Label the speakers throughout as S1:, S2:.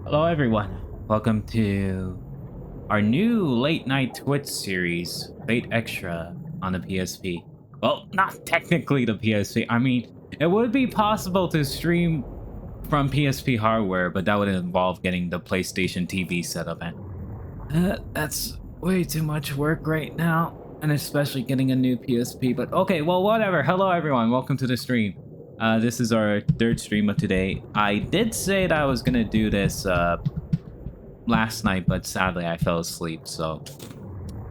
S1: Hello, everyone. Welcome to our new late night Twitch series, Fate Extra, on the PSP. Well, not technically the PSP. I mean, it would be possible to stream from PSP hardware, but that would involve getting the PlayStation TV set up. And that's way too much work right now, and especially getting a new PSP. But okay, well, whatever. Hello, everyone. Welcome to the stream. This is our third stream of today. I did say that I was gonna do this last night, but sadly I fell asleep. So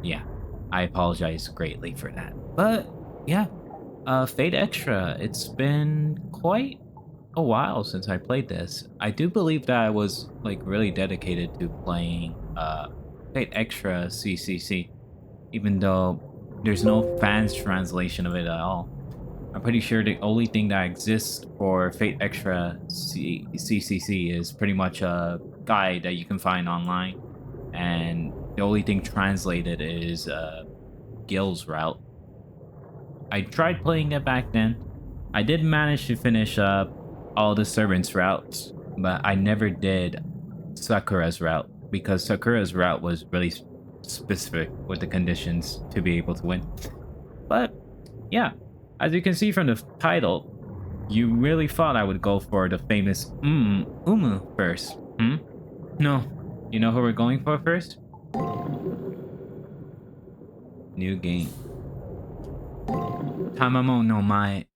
S1: yeah, I apologize greatly for that. But yeah, Fate Extra. It's been quite a while since I played this. I do believe that I was like really dedicated to playing Fate Extra CCC, even though there's no fans translation of it at all. I'm pretty sure the only thing that exists for Fate Extra CCC is pretty much a guide that you can find online, and the only thing translated is Gil's route. I tried playing it back then. I did manage to finish up all the servants' routes, but I never did Sakura's route because Sakura's route was really specific with the conditions to be able to win. But yeah, as you can see from the title, you really thought I would go for the famous UMU first. No. You know who we're going for first? New game. Tamamo no Mae.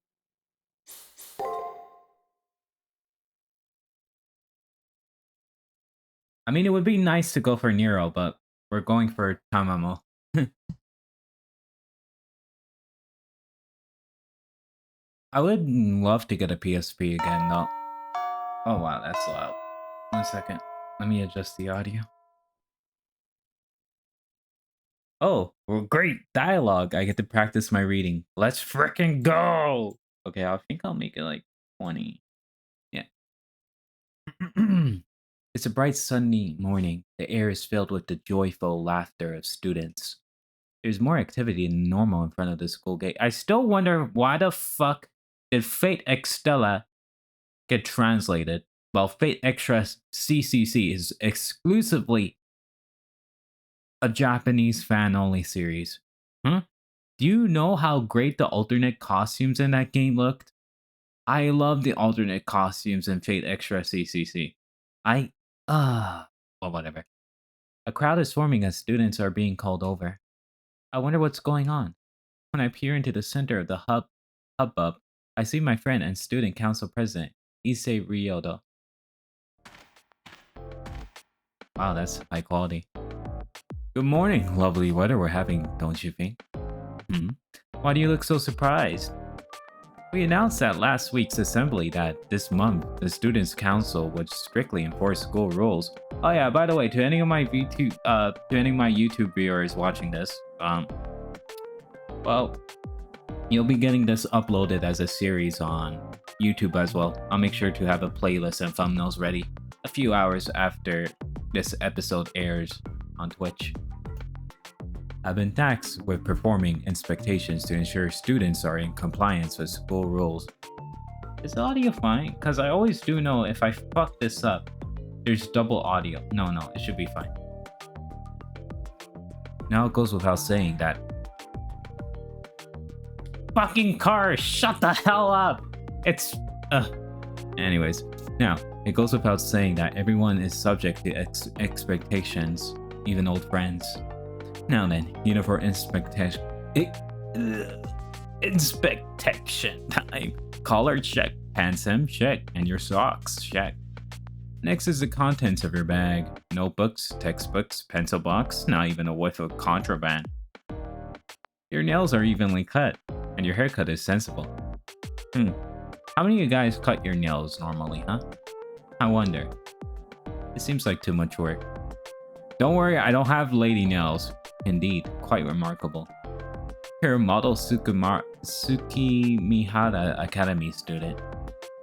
S1: I mean, it would be nice to go for Nero, but we're going for Tamamo. I would love to get a PSP again, though. Oh, wow, that's loud. 1 second. Let me adjust the audio. Oh, well, great dialogue. I get to practice my reading. Let's frickin' go! Okay, I think I'll make it like 20. Yeah. It's a bright sunny morning. The air is filled with the joyful laughter of students. There's more activity than normal in front of the school gate. I still wonder why the fuck did Fate Extella get translated while Fate Extra CCC is exclusively a Japanese fan-only series. Huh? Do you know how great the alternate costumes in that game looked? I love the alternate costumes in Fate Extra CCC. Well, whatever. A crowd is forming as students are being called over. I wonder what's going on. When I peer into the center of the hubbub, I see my friend and student council president, Issei Ryodo. Wow, that's high quality. Good morning. Lovely weather we're having, don't you think? Why do you look so surprised? We announced at last week's assembly that this month the Students' Council would strictly enforce school rules. Oh yeah, by the way, to any of my YouTube viewers watching this, well, you'll be getting this uploaded as a series on YouTube as well. I'll make sure to have a playlist and thumbnails ready a few hours after this episode airs on Twitch. I've been tasked with performing inspections to ensure students are in compliance with school rules. Is the audio fine? Because I always do know if I fuck this up, there's double audio. No, it should be fine. Now it goes without saying that fucking car, shut the hell up! It's anyways, now it goes without saying that everyone is subject to expectations, even old friends. Now then, uniform inspection time. Collar check, pants hem check, and your socks check. Next is the contents of your bag. Notebooks, textbooks, pencil box, not even a whiff of contraband. Your nails are evenly cut, and your haircut is sensible. How many of you guys cut your nails normally, huh? I wonder. It seems like too much work. Don't worry, I don't have lady nails. Indeed, quite remarkable. You're a model Tsukimihara Academy student.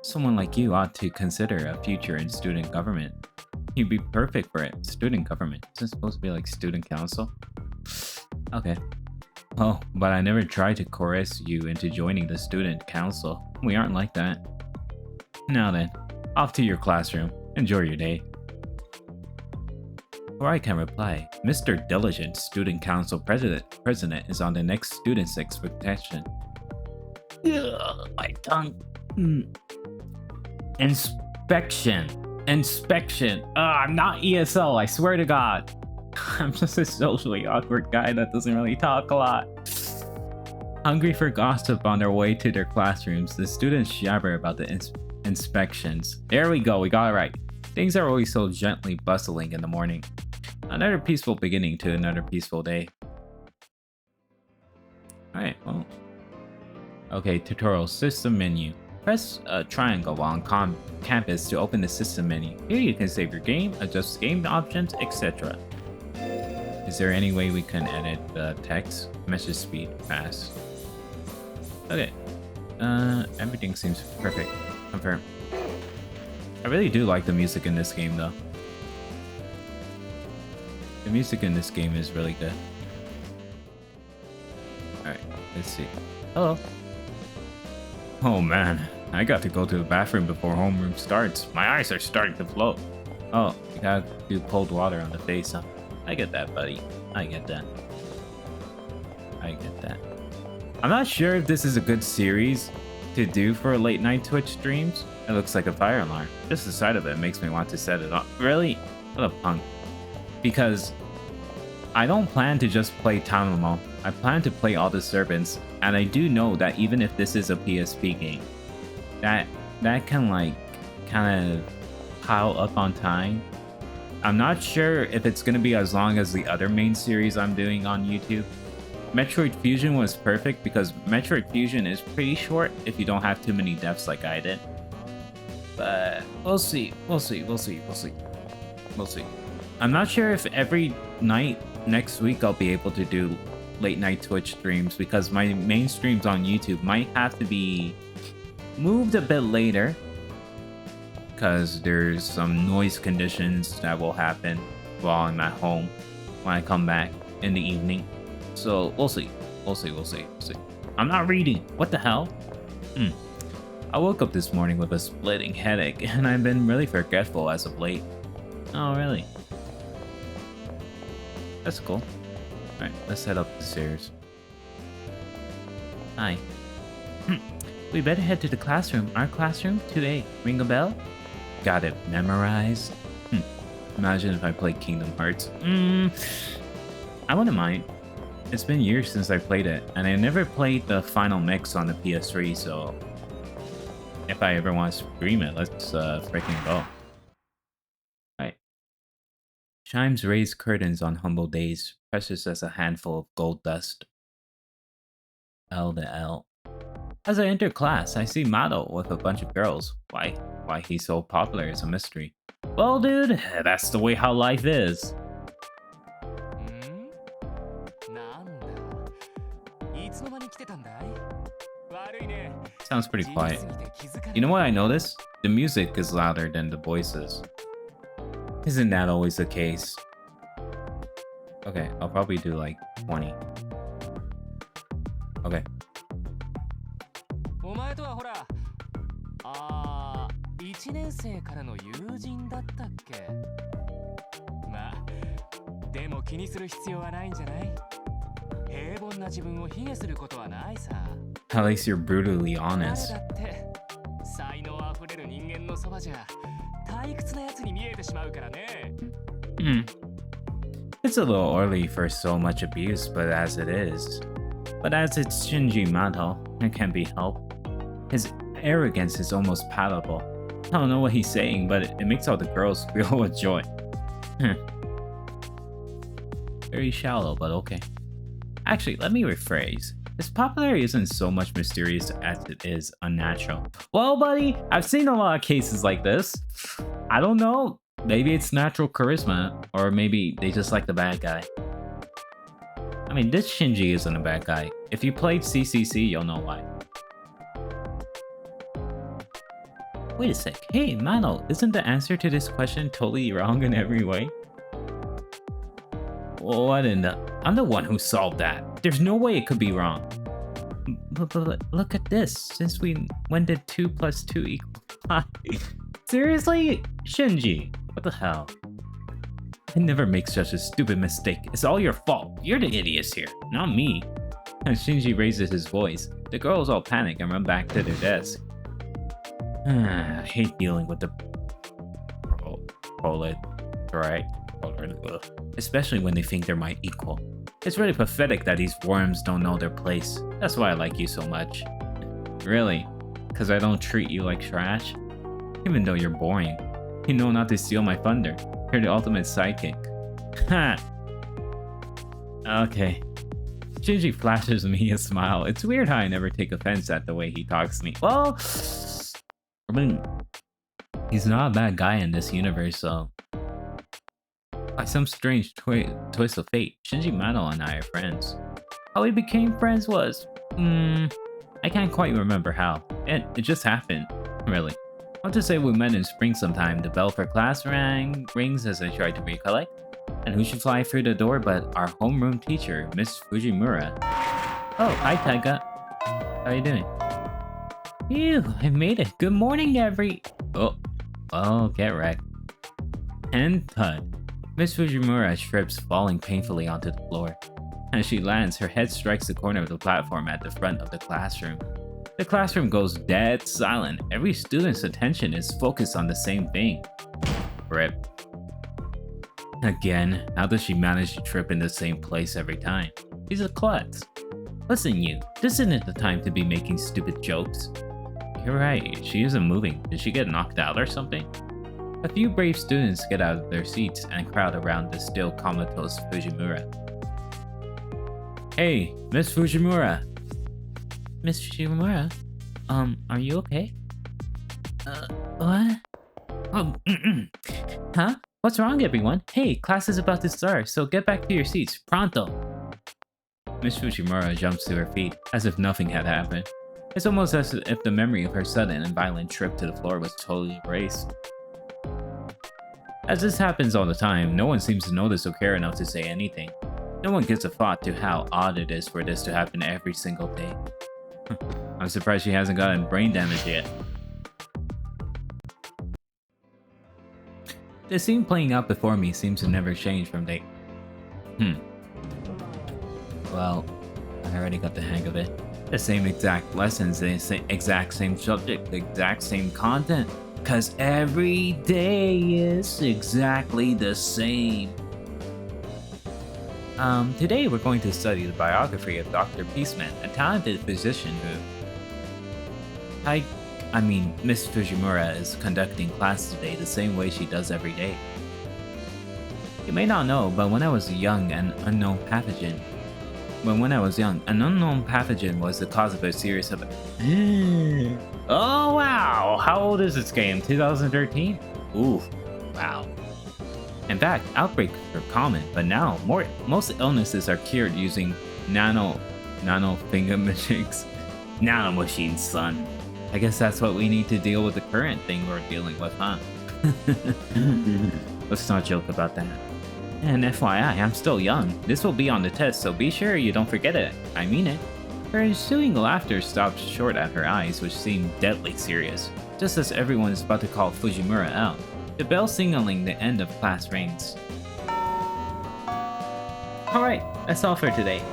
S1: Someone like you ought to consider a future in student government. You'd be perfect for it. Student government. Isn't it supposed to be like student council? Okay. Oh, but I never tried to coerce you into joining the student council. We aren't like that. Now then, off to your classroom. Enjoy your day. Before I can reply, Mr. Diligent, Student Council President is on the next student's expectation. Ugh, my tongue. Inspection. I'm not ESL, I swear to God. I'm just a socially awkward guy that doesn't really talk a lot. Hungry for gossip on their way to their classrooms, the students jabber about the inspections. There we go, we got it right. Things are always so gently bustling in the morning. Another peaceful beginning to another peaceful day. Alright, well. Okay, tutorial system menu. Press a triangle while on campus to open the system menu. Here you can save your game, adjust game options, etc. Is there any way we can edit the text? Message speed, fast. Okay. Everything seems perfect. Confirm. I really do like the music in this game though. The music in this game is really good. Alright, let's see. Hello. Oh man, I got to go to the bathroom before homeroom starts. My eyes are starting to float. Oh, you gotta do cold water on the face, huh? I get that, buddy. I get that. I'm not sure if this is a good series to do for late night Twitch streams. It looks like a fire alarm. Just the sight of it makes me want to set it off. Really? What a punk. Because I don't plan to just play Tamamo. I plan to play all the servants, and I do know that even if this is a PSP game, that can like kind of pile up on time. I'm not sure if it's gonna be as long as the other main series I'm doing on YouTube. Metroid Fusion was perfect because Metroid Fusion is pretty short if you don't have too many deaths like I did. But we'll see. I'm not sure if every night next week I'll be able to do late night Twitch streams because my main streams on YouTube might have to be moved a bit later because there's some noise conditions that will happen while I'm at home when I come back in the evening. So we'll see. I'm not reading. What the hell? I woke up this morning with a splitting headache and I've been really forgetful as of late. Oh, really? That's cool. Alright, let's head up the stairs. Hi. We better head to the classroom. Our classroom? 2A. Ring a bell? Got it memorized? Imagine if I played Kingdom Hearts. I wouldn't mind. It's been years since I played it, and I never played the final mix on the PS3, so if I ever want to stream it, let's freaking go. Alright. Chimes raise curtains on humble days, precious as a handful of gold dust. L to L. As I enter class, I see Mado with a bunch of girls. Why he's so popular is a mystery. Well, dude, that's the way how life is. Sounds pretty quiet. You know what I noticed? The music is louder than the voices. Isn't that always the case? Okay, I'll probably do like 20. Okay.
S2: お前とはほら、1年生からの友人だったっけ？まあ、でも気にする必要はないんじゃない？平凡な自分を卑下することはないさ。
S1: At least you're brutally honest.
S2: だって才能あふれる人間のそばじゃ退屈なやつに見えてしまうからね。
S1: It's a little early for so much abuse, but as it's Shinji Mado, it can't be helped. His arrogance is almost palatable. I don't know what he's saying, but it makes all the girls feel with joy. Very shallow, but okay. Actually, let me rephrase. His popularity isn't so much mysterious as it is unnatural. Well, buddy, I've seen a lot of cases like this. I don't know. Maybe it's natural charisma, or maybe they just like the bad guy. I mean, this Shinji isn't a bad guy. If you played CCC, you'll know why. Wait a sec. Hey, Mano, isn't the answer to this question totally wrong in every way? What in the... I'm the one who solved that. There's no way it could be wrong. But look at this. Since when did 2 + 2 equal 5? Seriously? Shinji, what the hell? I never make such a stupid mistake. It's all your fault. You're the idiots here, not me. As Shinji raises his voice, the girls all panic and run back to their desk. I hate dealing with the especially when they think they're my equal. It's really pathetic that these worms don't know their place. That's why I like you so much. Really? Because I don't treat you like trash? Even though you're boring. You know not to steal my thunder. You're the ultimate sidekick. Ha! Okay. Shinji flashes me a smile. It's weird how I never take offense at the way he talks to me. Well, I mean, he's not a bad guy in this universe, so... By some strange twist of fate, Shinji Mano and I are friends. How we became friends was... I can't quite remember how. It just happened, really. I'll just say we met in spring sometime. The bell for class rings as I tried to recollect. And who should fly through the door but our homeroom teacher, Miss Fujimura. Oh, hi Taiga. How are you doing? Phew, I made it. Good morning, Oh, get wrecked. And thud. Miss Fujimura trips, falling painfully onto the floor. As she lands, her head strikes the corner of the platform at the front of the classroom. The classroom goes dead silent. Every student's attention is focused on the same thing. Rip. Again, how does she manage to trip in the same place every time? She's a klutz. Listen you, this isn't the time to be making stupid jokes. You're right, she isn't moving. Did she get knocked out or something? A few brave students get out of their seats and crowd around the still comatose Fujimura. Hey, Miss Fujimura! Miss Fujimura? Are you okay? What? Oh, Huh? What's wrong, everyone? Hey, class is about to start, so get back to your seats, pronto! Miss Fujimura jumps to her feet, as if nothing had happened. It's almost as if the memory of her sudden and violent trip to the floor was totally erased. As this happens all the time, no one seems to notice or care enough to say anything. No one gives a thought to how odd it is for this to happen every single day. I'm surprised she hasn't gotten brain damage yet. The scene playing out before me seems to never change from day. Well, I already got the hang of it. The same exact lessons, the exact same subject, the exact same content. Cause every day is exactly the same. Today we're going to study the biography of Dr. Peaceman, a talented physician who... Miss Fujimura is conducting class today the same way she does every day. You may not know, but when I was young, an unknown pathogen was the cause of a series of... Oh wow! How old is this game? 2013? Ooh, wow. In fact, outbreaks are common, but now most illnesses are cured using nano thingamajig's nanomachines, son. I guess that's what we need to deal with the current thing we're dealing with, huh? Let's not joke about that. And FYI, I'm still young. This will be on the test, so be sure you don't forget it. I mean it. Her ensuing laughter stopped short at her eyes, which seemed deadly serious. Just as everyone is about to call Fujimura out, the bell signaling the end of class rings. Alright, that's all for today.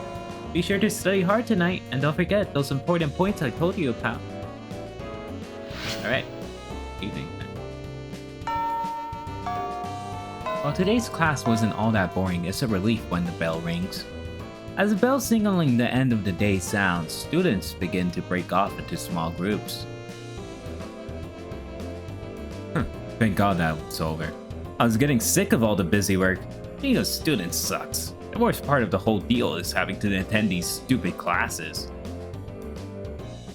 S1: Be sure to study hard tonight, and don't forget those important points I told you about. Alright, evening then. While today's class wasn't all that boring, it's a relief when the bell rings. As the bell signaling the end of the day sounds, students begin to break off into small groups. Thank God that was over. I was getting sick of all the busy work. Being a student sucks. The worst part of the whole deal is having to attend these stupid classes.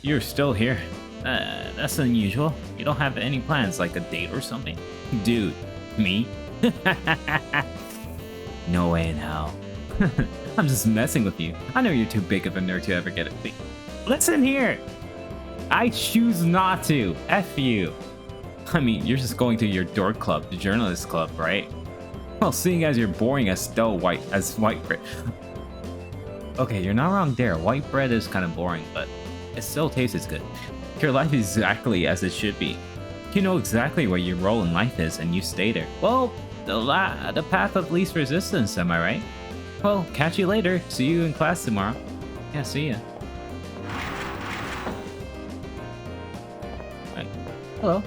S1: You're still here. That's unusual. You don't have any plans like a date or something? Dude, me? No way in hell. I'm just messing with you. I know you're too big of a nerd to ever get it. Listen here! I choose not to. F you. I mean, you're just going to your dork club, the journalist club, right? Well, seeing as you're boring as white bread. Okay, you're not wrong there. White bread is kind of boring, but it still tastes good. Your life is exactly as it should be. You know exactly what your role in life is, and you stay there. Well, the path of least resistance, am I right? Well, catch you later. See you in class tomorrow. Yeah, see ya. Right. Hello.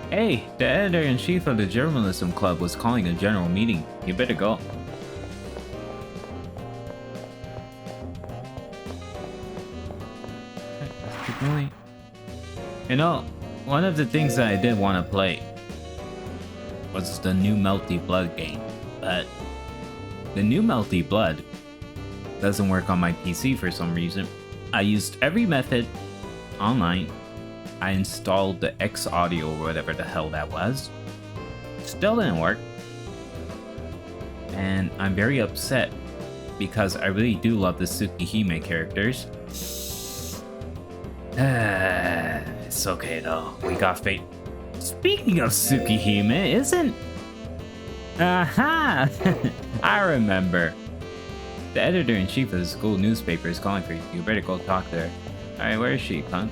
S1: Hey, the editor-in-chief of the journalism club was calling a general meeting. You better go. Right, let's keep moving. You know, one of the things that I did want to play was the new Melty Blood game, but the new Melty Blood doesn't work on my PC for some reason. I used every method online. I installed the X Audio or whatever the hell that was. Still didn't work. And I'm very upset because I really do love the Tsukihime characters. It's okay though. We got fate. Speaking of Tsukihime, isn't... Aha! I remember. The editor-in-chief of the school newspaper is calling for you. You better go talk to her. Alright, where is she, Con?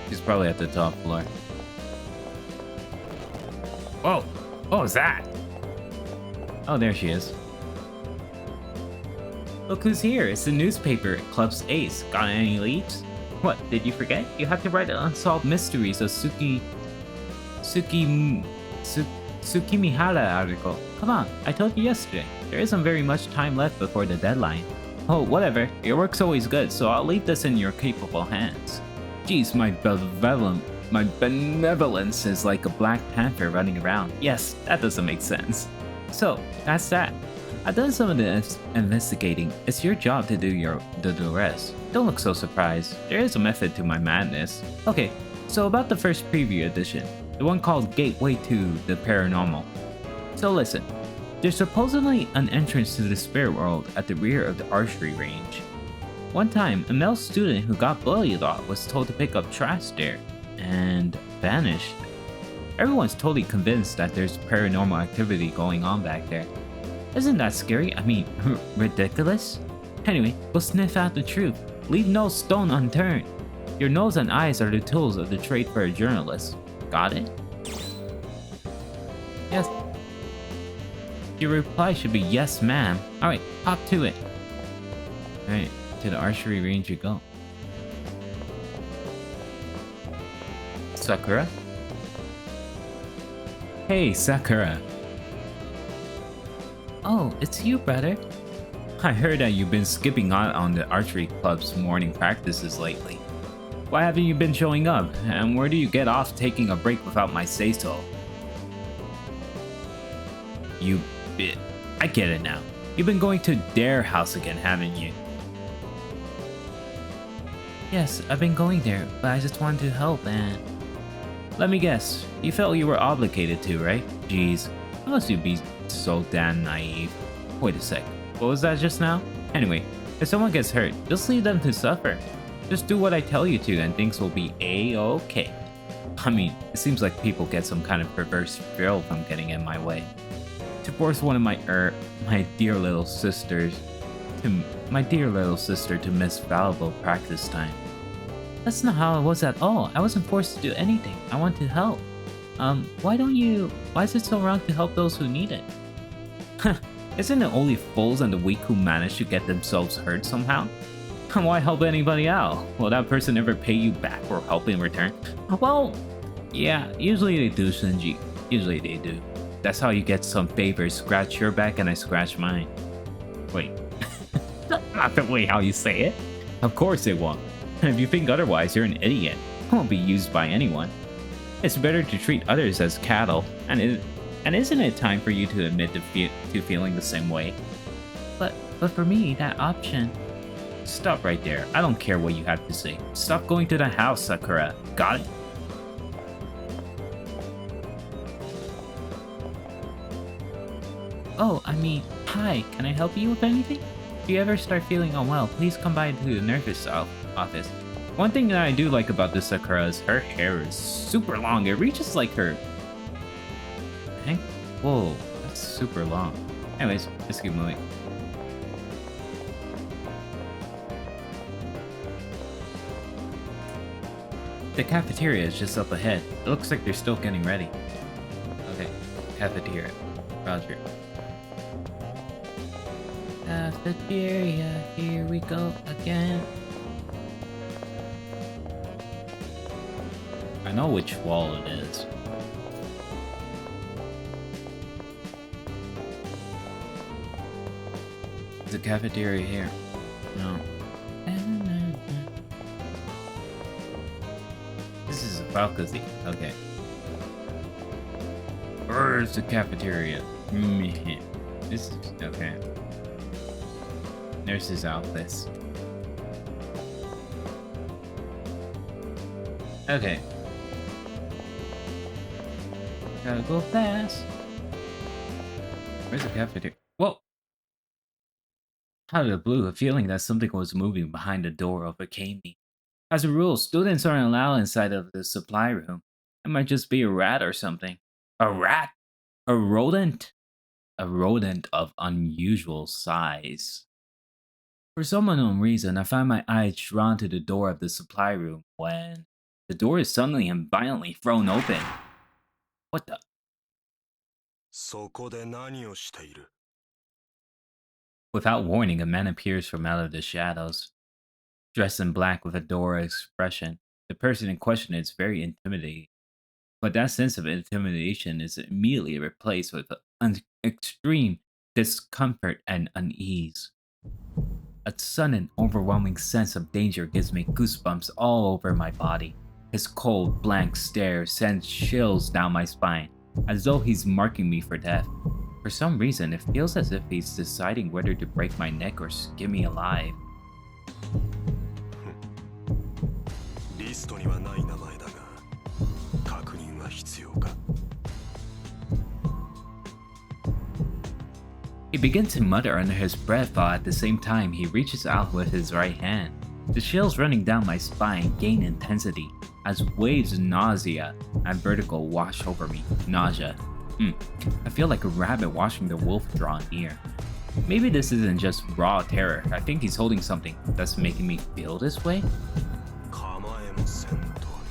S1: She's probably at the top floor. Whoa! What was that? Oh, there she is. Look who's here. It's the newspaper Club's Ace. Got any leads? What, did you forget? You have to write the unsolved mysteries of Tsukimihara article. Come on, I told you yesterday. There isn't very much time left before the deadline. Oh, whatever. Your work's always good, so I'll leave this in your capable hands. Geez, my benevolence is like a black panther running around. Yes, that doesn't make sense. So, that's that. I've done some of the investigating. It's your job to do the rest. Don't look so surprised. There is a method to my madness. Okay, so about the first preview edition, the one called Gateway to the Paranormal. So listen, there's supposedly an entrance to the spirit world at the rear of the archery range. One time, a male student who got bullied a lot was told to pick up trash there, and vanished. Everyone's totally convinced that there's paranormal activity going on back there. Isn't that scary? I mean, ridiculous? Anyway, we'll sniff out the truth. Leave no stone unturned. Your nose and eyes are the tools of the trade for a journalist. Got it? Yes. Your reply should be yes, ma'am. Alright, hop to it. Alright, to the archery range you go. Sakura? Hey, Sakura. Oh, it's you, brother. I heard that you've been skipping out on the archery club's morning practices lately. Why haven't you been showing up? And where do you get off taking a break without my say-so? You bit. I get it now. You've been going to their house again, haven't you? Yes, I've been going there, but I just wanted to help and... Let me guess, you felt you were obligated to, right? Jeez, how must you be so damn naive? Wait a sec, what was that just now? Anyway, if someone gets hurt, just leave them to suffer. Just do what I tell you to and things will be a-okay. I mean, it seems like people get some kind of perverse thrill from getting in my way. To force one of my dear little sister to miss valuable practice time. That's not how it was at all. I wasn't forced to do anything. I want to help. Why is it so wrong to help those who need it? Isn't it only fools and the weak who manage to get themselves hurt somehow? Why help anybody out? Will that person ever pay you back or help in return? Well, yeah, usually they do, Shinji. Usually they do. That's how you get some favors. Scratch your back and I scratch mine. Wait. Not the way how you say it. Of course it won't. If you think otherwise, you're an idiot. It won't be used by anyone. It's better to treat others as cattle, and isn't it time for you to admit to feeling the same way? But for me, that option... Stop right there. I don't care what you have to say. Stop going to the house, Sakura. Got it? Oh, I mean, hi. Can I help you with anything? If you ever start feeling unwell, please come by to the nurse's office. One thing that I do like about this Sakura is her hair is super long. It reaches like her... Hank? Whoa, that's super long. Anyways, let's keep moving. The cafeteria is just up ahead. It looks like they're still getting ready. Okay, cafeteria. Roger. Cafeteria, here we go again. I know which wall it is. There's a cafeteria here. No. This is a balcony. Okay. Where's the cafeteria? This is okay. Nurse's office. Okay. Gotta go fast. Where's the cafeteria? Whoa! Out of the blue, a feeling that something was moving behind the door overcame me. As a rule, students aren't allowed inside of the supply room. It might just be a rat or something. A rat? A rodent? A rodent of unusual size. For some unknown reason, I find my eyes drawn to the door of the supply room when the door is suddenly and violently thrown open. What the?
S3: そこで何をしている?
S1: Without warning, a man appears from out of the shadows. Dressed in black with a Dora expression, the person in question is very intimidating. But that sense of intimidation is immediately replaced with extreme discomfort and unease. A sudden, overwhelming sense of danger gives me goosebumps all over my body. His cold, blank stare sends chills down my spine, as though he's marking me for death. For some reason, it feels as if he's deciding whether to break my neck or skin me alive.
S3: リストにはない名前だが、確認は必要か?
S1: He begins to mutter under his breath while at the same time he reaches out with his right hand. The chills running down my spine gain intensity as waves of nausea and vertigo wash over me. Nausea. I feel like a rabbit watching the wolf draw near. Maybe this isn't just raw terror. I think he's holding something that's making me feel this way.
S3: 構えもせんとは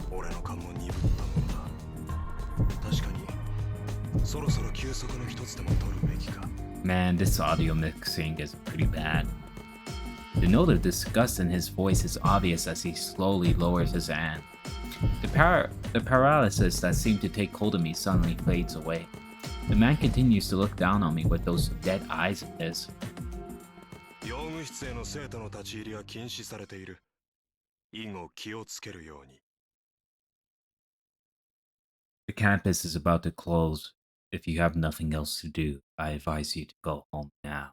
S3: な。俺の勘も鈍ったものだ。確かに、そろそろ休息の一つでも取るべきか。
S1: Man, this audio mixing is pretty bad. The note of disgust in his voice is obvious as he slowly lowers his hand. The paralysis that seemed to take hold of me suddenly fades away. The man continues to look down on me with those dead eyes of his.
S3: 用務室への生徒の立ち入りは禁止されている。以後気をつけるように。
S1: The campus is about to close. If you have nothing else to do, I advise you to go home now.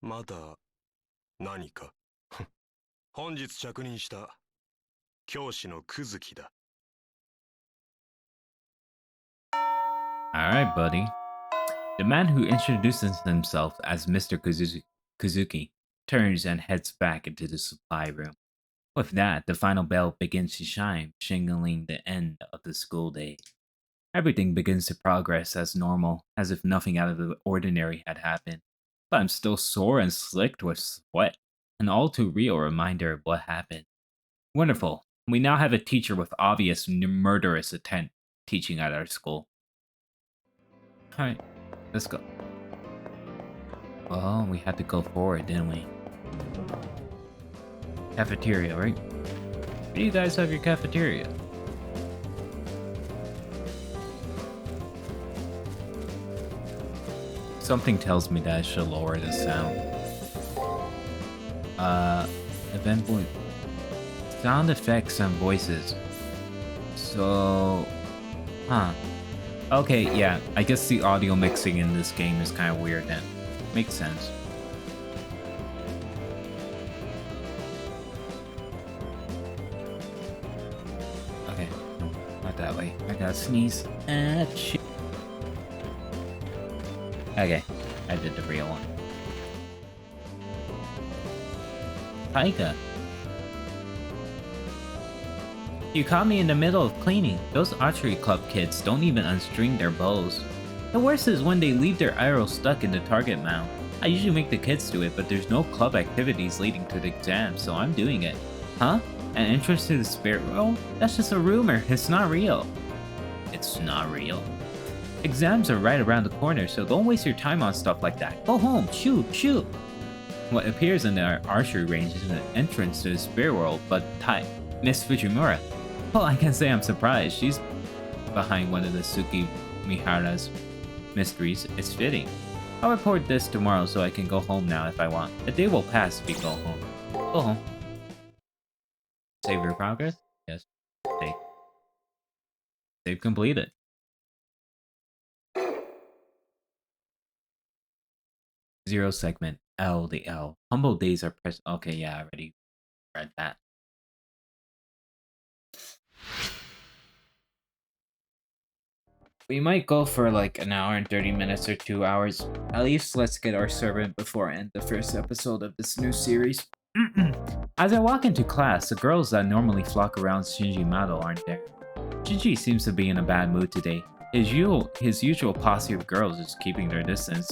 S3: まだ何か? 本日着任した教師のクズキだ。
S1: Alright, buddy. The man who introduces himself as Mr. Kazuki turns and heads back into the supply room. With that, the final bell begins to chime, signaling the end of the school day. Everything begins to progress as normal, as if nothing out of the ordinary had happened. But I'm still sore and slicked with sweat, an all too real reminder of what happened. Wonderful. We now have a teacher with obvious murderous intent teaching at our school. Alright, let's go. Well, we had to go forward, didn't we? Cafeteria, right? Where do you guys have your cafeteria? Something tells me that I should lower the sound. Event voice. Sound effects and voices. So... Huh. Okay, yeah. I guess the audio mixing in this game is kind of weird then. Makes sense. Okay. No, not that way. I gotta sneeze. Shit. Okay. I did the real one. Taika. You caught me in the middle of cleaning. Those archery club kids don't even unstring their bows. The worst is when they leave their arrows stuck in the target mount. I usually make the kids do it, but there's no club activities leading to the exam, so I'm doing it. Huh? An entrance to the spirit world? That's just a rumor. It's not real. It's not real. Exams are right around the corner, so don't waste your time on stuff like that. Go home. Shoot, shoot. What appears in the archery range is an entrance to the spirit world, but Miss Fujimura. Well, I can say I'm surprised. She's behind one of the Suki Mihara's mysteries. It's fitting. I'll report this tomorrow so I can go home now if I want. A day will pass if we go home. Go home. Save your progress? Yes. Save. Save completed. Zero segment. LDL. Humble days are pressed. Okay, yeah, I already read that. We might go for like an hour and 30 minutes or 2 hours. At least let's get our servant before I end the first episode of this new series. As I walk into class, the girls that normally flock around Shinji Mado aren't there. Shinji seems to be in a bad mood today. His usual posse of girls is keeping their distance.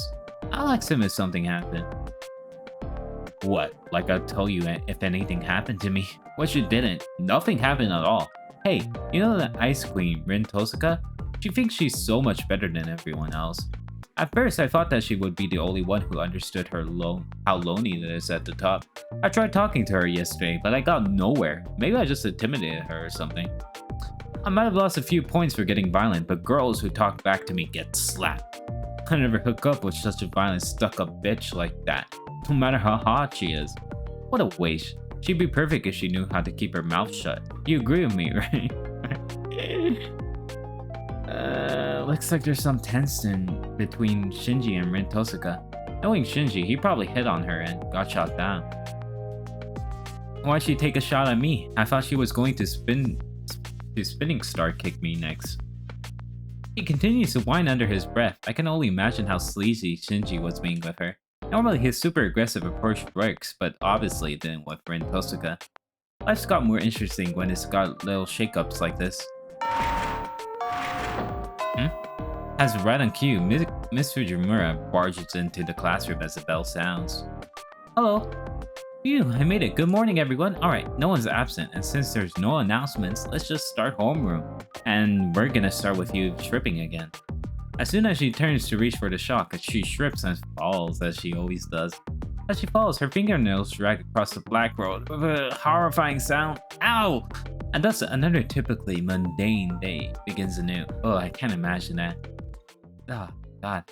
S1: I'll ask him if something happened. What? Like I'll tell you if anything happened to me? What you didn't? Nothing happened at all. Hey, you know that ice queen, Rin Tosaka? She thinks she's so much better than everyone else. At first, I thought that she would be the only one who understood her how lonely it is at the top. I tried talking to her yesterday, but I got nowhere. Maybe I just intimidated her or something. I might have lost a few points for getting violent, but girls who talk back to me get slapped. I never hook up with such a violent, stuck-up bitch like that, no matter how hot she is. What a waste. She'd be perfect if she knew how to keep her mouth shut. You agree with me, right? Looks like there's some tension between Shinji and Rin Tosaka. Knowing Shinji, he probably hit on her and got shot down. Why'd she take a shot at me? I thought she was going to spinning star kick me next. He continues to whine under his breath. I can only imagine how sleazy Shinji was being with her. Normally his super aggressive approach works, but obviously it didn't with Rin Tosaka. Life's got more interesting when it's got little shakeups like this. As right on cue, Miss Fujimura barges into the classroom as the bell sounds. Hello. Phew, I made it. Good morning, everyone. Alright, no one's absent, and since there's no announcements, let's just start homeroom. And we're gonna start with you tripping again. As soon as she turns to reach for the shock, she trips and falls as she always does. As she falls, her fingernails drag across the black road with a horrifying sound. Ow! And thus another typically mundane day begins anew. Oh, I can't imagine that. Oh, God.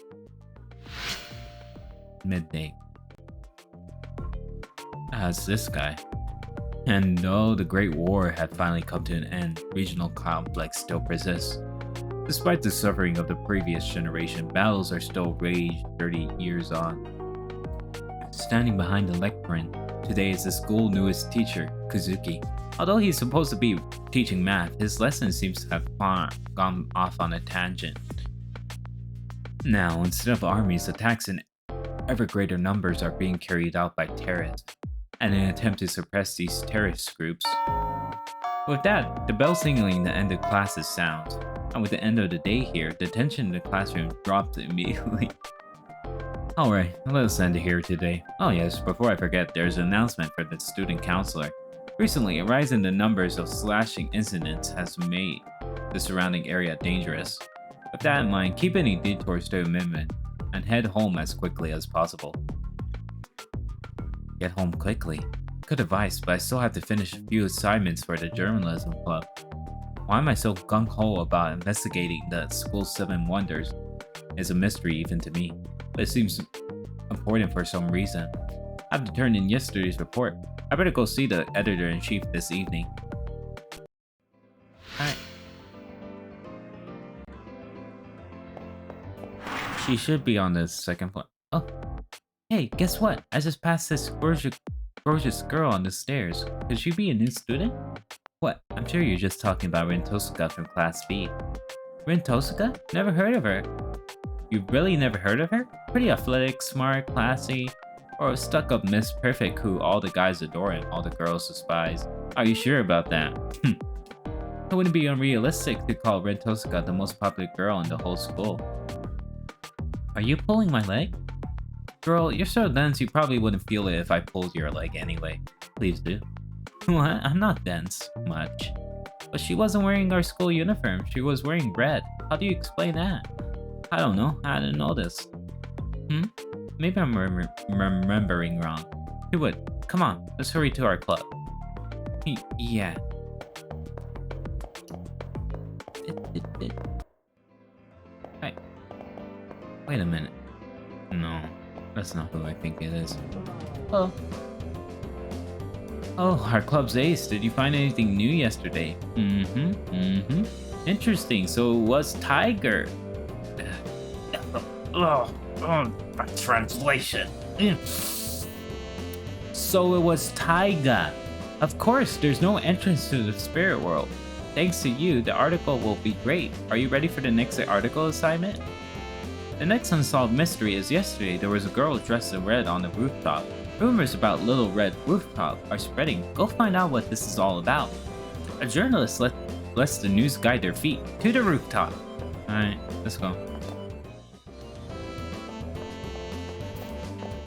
S1: Midday. It's this guy. And though the Great War had finally come to an end, regional conflicts still persist. Despite the suffering of the previous generation, battles are still raged 30 years on. Standing behind the lectern today is the school's newest teacher, Kazuki. Although he's supposed to be teaching math, his lesson seems to have gone off on a tangent. Now, instead of armies, attacks in ever greater numbers are being carried out by terrorists, in an attempt to suppress these terrorist groups. With that, the bell signaling the end of classes sounds, and with the end of the day here, the tension in the classroom dropped immediately. Alright, let us end it here today. Oh yes, before I forget, there's an announcement for the student counselor. Recently, a rise in the numbers of slashing incidents has made the surrounding area dangerous. With that in mind, keep any detours to a minimum and head home as quickly as possible. Get home quickly? Good advice, but I still have to finish a few assignments for the journalism club. Why am I so gung-ho about investigating the school's 7 wonders? It's a mystery even to me, but it seems important for some reason. I have to turn in yesterday's report. I better go see the editor-in-chief this evening. Alright. She should be on the second floor. Oh, hey, guess what? I just passed this gorgeous girl on the stairs. Could she be a new student? What? I'm sure you're just talking about Rin Tosaka from Class B. Rin Tosaka? Never heard of her. You really never heard of her? Pretty athletic, smart, classy, or a stuck-up Miss Perfect who all the guys adore and all the girls despise. Are you sure about that? It wouldn't be unrealistic to call Rin Tosaka the most popular girl in the whole school. Are you pulling my leg? Girl, you're so dense you probably wouldn't feel it if I pulled your leg anyway. Please do. What? I'm not dense. Much. But she wasn't wearing our school uniform. She was wearing red. How do you explain that? I don't know. I didn't notice. Hmm? Maybe I'm remembering wrong. Hey, Wood, come on. Let's hurry to our club. Yeah. Hey. Wait a minute. No, that's not who I think it is. Oh. Oh, our club's ace. Did you find anything new yesterday? Interesting. So it was Tiger. Translation. So it was Taiga. Of course, there's no entrance to the spirit world. Thanks to you, the article will be great. Are you ready for the next article assignment? The next unsolved mystery is yesterday there was a girl dressed in red on the rooftop. Rumors about Little Red Rooftop are spreading. Go find out what this is all about. A journalist lets the news guide their feet to the rooftop. Alright, let's go.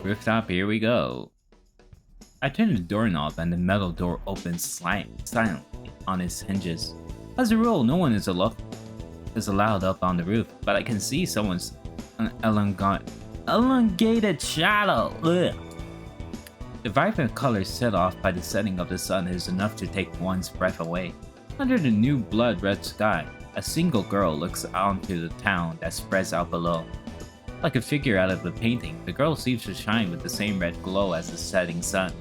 S1: Rooftop, here we go. I turn the doorknob and the metal door opens silently on its hinges. As a rule, no one is allowed up on the roof, but I can see someone's elongated shadow. Ugh. The vibrant colors set off by the setting of the sun is enough to take one's breath away. Under the new blood-red sky, a single girl looks onto the town that spreads out below. Like a figure out of a painting, the girl seems to shine with the same red glow as the setting sun.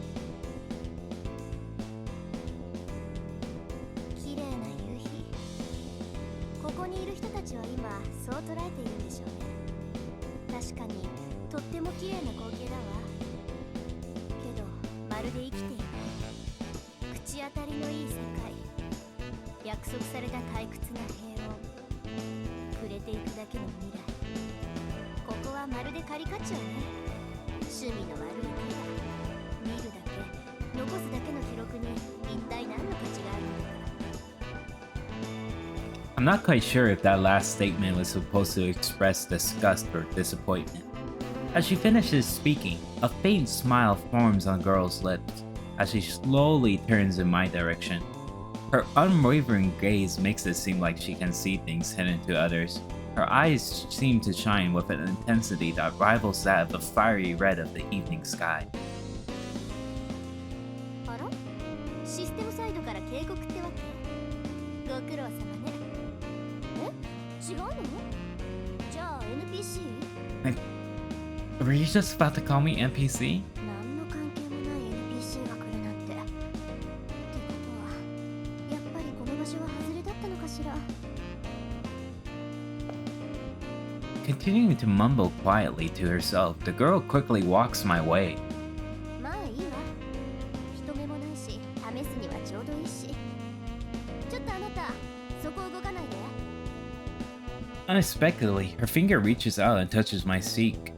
S1: I'm not quite sure if that last statement was supposed to express disgust or disappointment. As she finishes speaking, a faint smile forms on the girl's lips as she slowly turns in my direction. Her unwavering gaze makes it seem like she can see things hidden to others. Her eyes seem to shine with an intensity that rivals that of the fiery red of the evening sky. Were you just about to call me NPC? Continuing to mumble quietly to herself, the girl quickly walks my way. Unexpectedly, her finger reaches out and touches my cheek.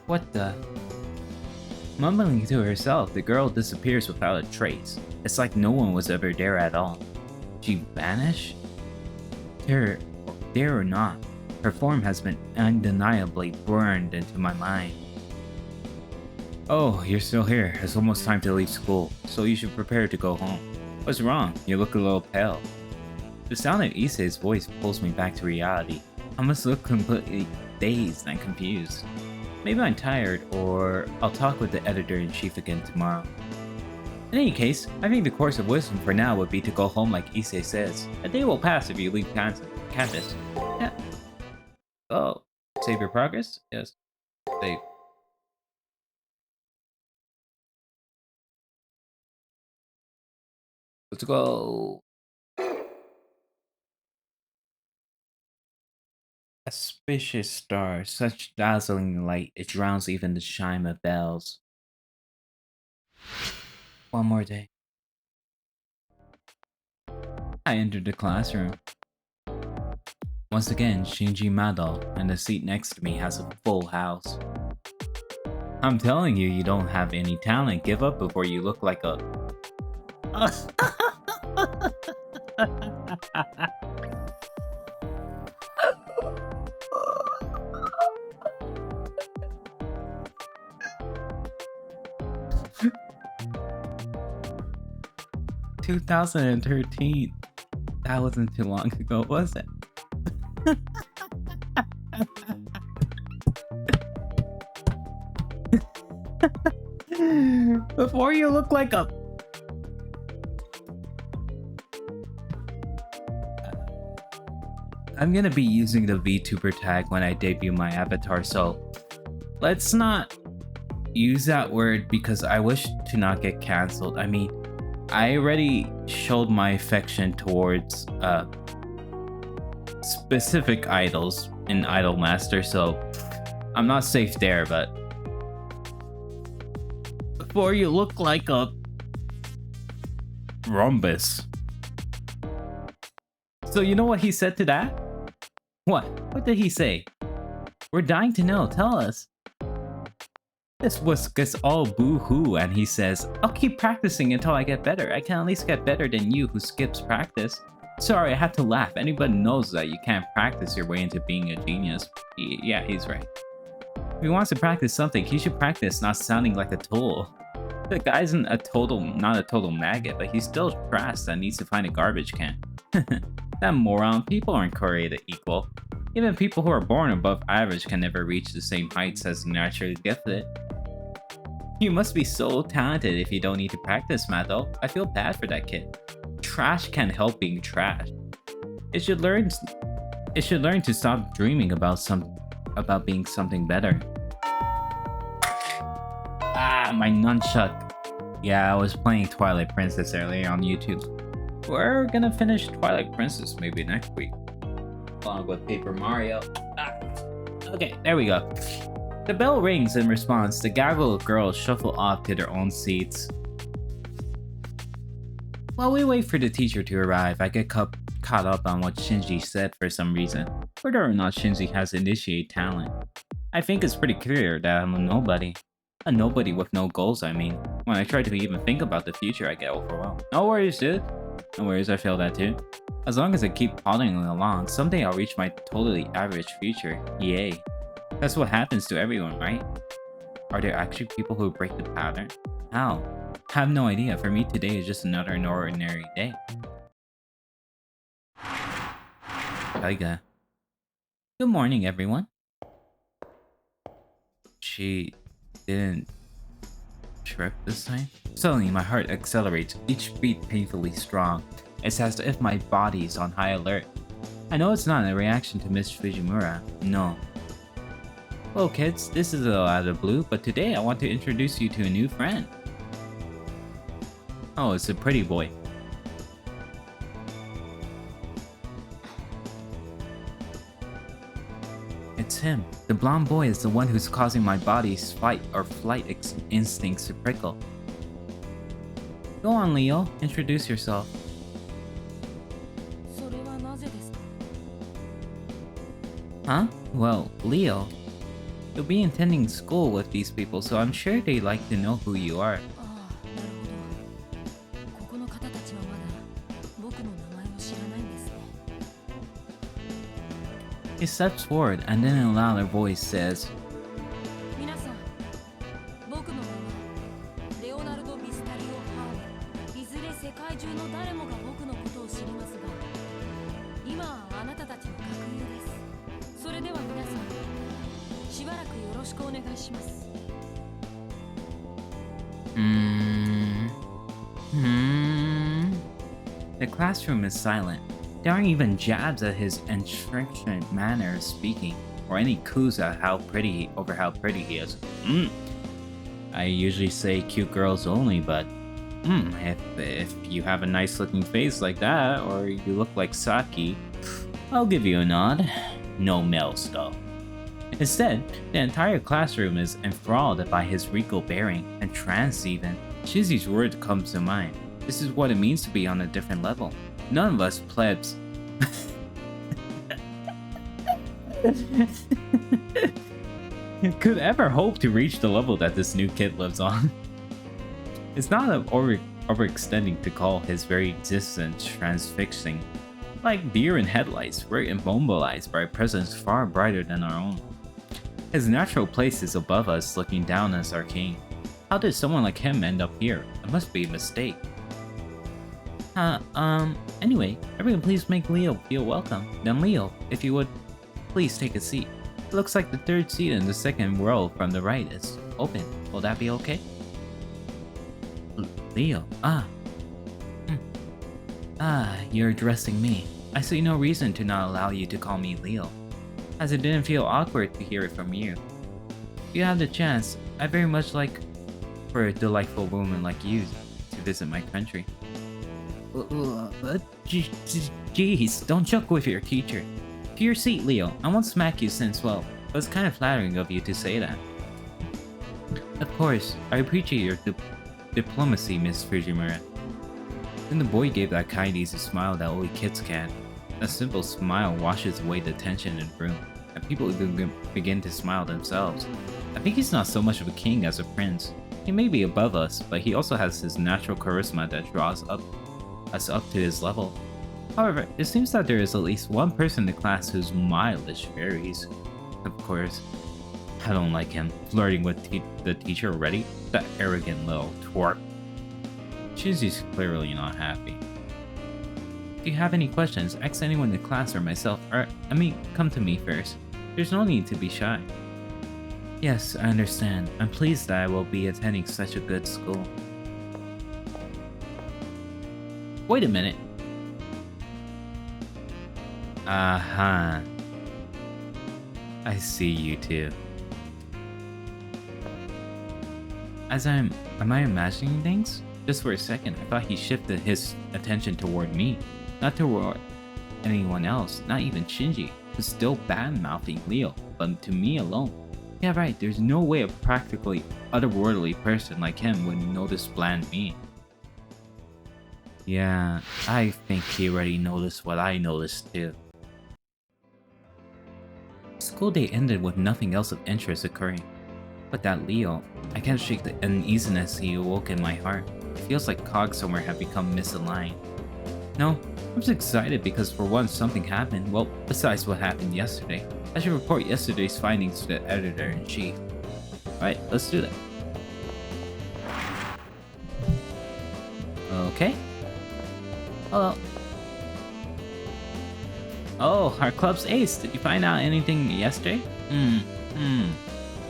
S1: What the? Mumbling to herself, the girl disappears without a trace. It's like no one was ever there at all. She vanished? Dare or not, her form has been undeniably burned into my mind. Oh, you're still here. It's almost time to leave school, so you should prepare to go home. What's wrong? You look a little pale. The sound of Issei's voice pulls me back to reality. I must look completely dazed and confused. Maybe I'm tired, or I'll talk with the editor-in-chief again tomorrow. In any case, I think the course of wisdom for now would be to go home like Issei says. A day will pass if you leave campus. Yeah. Oh, save your progress? Yes. Save. Let's go. Auspicious star, such dazzling light, it drowns even the chime of bells. One more day. I entered the classroom. Once again, Shinji Mado, and the seat next to me has a full house. I'm telling you, you don't have any talent. Give up before you look like a... 2013. That wasn't too long ago, was it? Before you look like a... I'm gonna be using the VTuber tag when I debut my avatar, so let's not use that word because I wish to not get cancelled. I mean, I already showed my affection towards specific idols in Idol Master, so I'm not safe there, but before you look like a rhombus. So you know what he said to that? What? What did he say? We're dying to know, tell us. This was gets all boo-hoo, and he says, I'll keep practicing until I get better. I can at least get better than you who skips practice. Sorry, I had to laugh. Anybody knows that you can't practice your way into being a genius. Yeah, he's right. If he wants to practice something, he should practice not sounding like a tool. The guy's not a total maggot, but he's still trash that needs to find a garbage can. That moron, people aren't created equal. Even people who are born above average can never reach the same heights as naturally gifted. You must be so talented if you don't need to practice, Matho. I feel bad for that kid. Trash can't help being trash. It should learn to stop dreaming about being something better. Ah, my nunchuck. Yeah, I was playing Twilight Princess earlier on YouTube. We're gonna finish Twilight Princess maybe next week, along with Paper Mario. Okay, there we go. The bell rings in response. The gaggle of girls shuffle off to their own seats. While we wait for the teacher to arrive, I get caught up on what Shinji said for some reason. Whether or not Shinji has initiate talent. I think it's pretty clear that I'm a nobody. A nobody with no goals, I mean. When I try to even think about the future, I get overwhelmed. No worries, dude. No worries, I feel that too. As long as I keep plodding along, someday I'll reach my totally average future. Yay. That's what happens to everyone, right? Are there actually people who break the pattern? How? I have no idea. For me, today is just another ordinary day. Taiga. Good morning, everyone. She didn't trip this time? Suddenly, my heart accelerates, each beat painfully strong. It's as if my body is on high alert. I know it's not a reaction to Miss Fujimura. No. Well, kids, this is a little out of the blue, but today I want to introduce you to a new friend. Oh, it's a pretty boy. It's him. The blonde boy is the one who's causing my body's fight or flight instincts to prickle. Go on, Leo. Introduce yourself. Huh? Well, Leo. You'll be attending school with these people, so I'm sure they'd like to know who you are. He steps forward and then in a louder voice says, The classroom is silent. There aren't even jabs at his insistent manner of speaking, or any coos at how pretty he is. I usually say cute girls only, but if you have a nice looking face like that, or you look like Saki, I'll give you a nod. No male stuff. Instead, the entire classroom is enthralled by his regal bearing, entranced even. Shizu's word comes to mind. This is what it means to be on a different level. None of us plebs. could ever hope to reach the level that this new kid lives on. It's not overextending to call his very existence transfixing. Like deer in headlights, we're immobilized by a presence far brighter than our own. His natural place is above us, looking down as our king. How did someone like him end up here? It must be a mistake. Anyway, everyone please make Leo feel welcome. Then Leo, if you would, please take a seat. It looks like the third seat in the second row from the right is open. Will that be okay? Leo, you're addressing me. I see no reason to not allow you to call me Leo, as it didn't feel awkward to hear it from you. If you have the chance, I very much like for a delightful woman like you to visit my country. Jeez, don't joke with your teacher. To your seat, Leo. I won't smack you since, well, it was kind of flattering of you to say that. Of course, I appreciate your diplomacy, Miss Fujimura. Then the boy gave that kind, easy smile that only kids can. A simple smile washes away the tension in the room, and people begin to smile themselves. I think he's not so much of a king as a prince. He may be above us, but he also has his natural charisma that draws us up to his level. However, it seems that there is at least one person in the class whose mileage varies. Of course, I don't like him flirting with the teacher already. That arrogant little twerp. Shinji's clearly not happy. If you have any questions, ask anyone in the class or myself, or come to me first. There's no need to be shy. Yes, I understand. I'm pleased that I will be attending such a good school. Wait a minute. Uh-huh. I see you too. Am I imagining things? Just for a second, I thought he shifted his attention toward me, not toward anyone else, not even Shinji, who's still bad-mouthing Leo, but to me alone. Yeah, right, there's no way a practically otherworldly person like him would notice bland me. Yeah, I think he already noticed what I noticed too. School day ended with nothing else of interest occurring. But that Leo, I can't shake the uneasiness he awoke in my heart. It feels like cogs somewhere have become misaligned. No, I'm just excited because for once something happened, well, besides what happened yesterday. I should report yesterday's findings to the editor-in-chief. Alright, let's do that. Okay. Hello. Oh, our club's ace. Did you find out anything yesterday?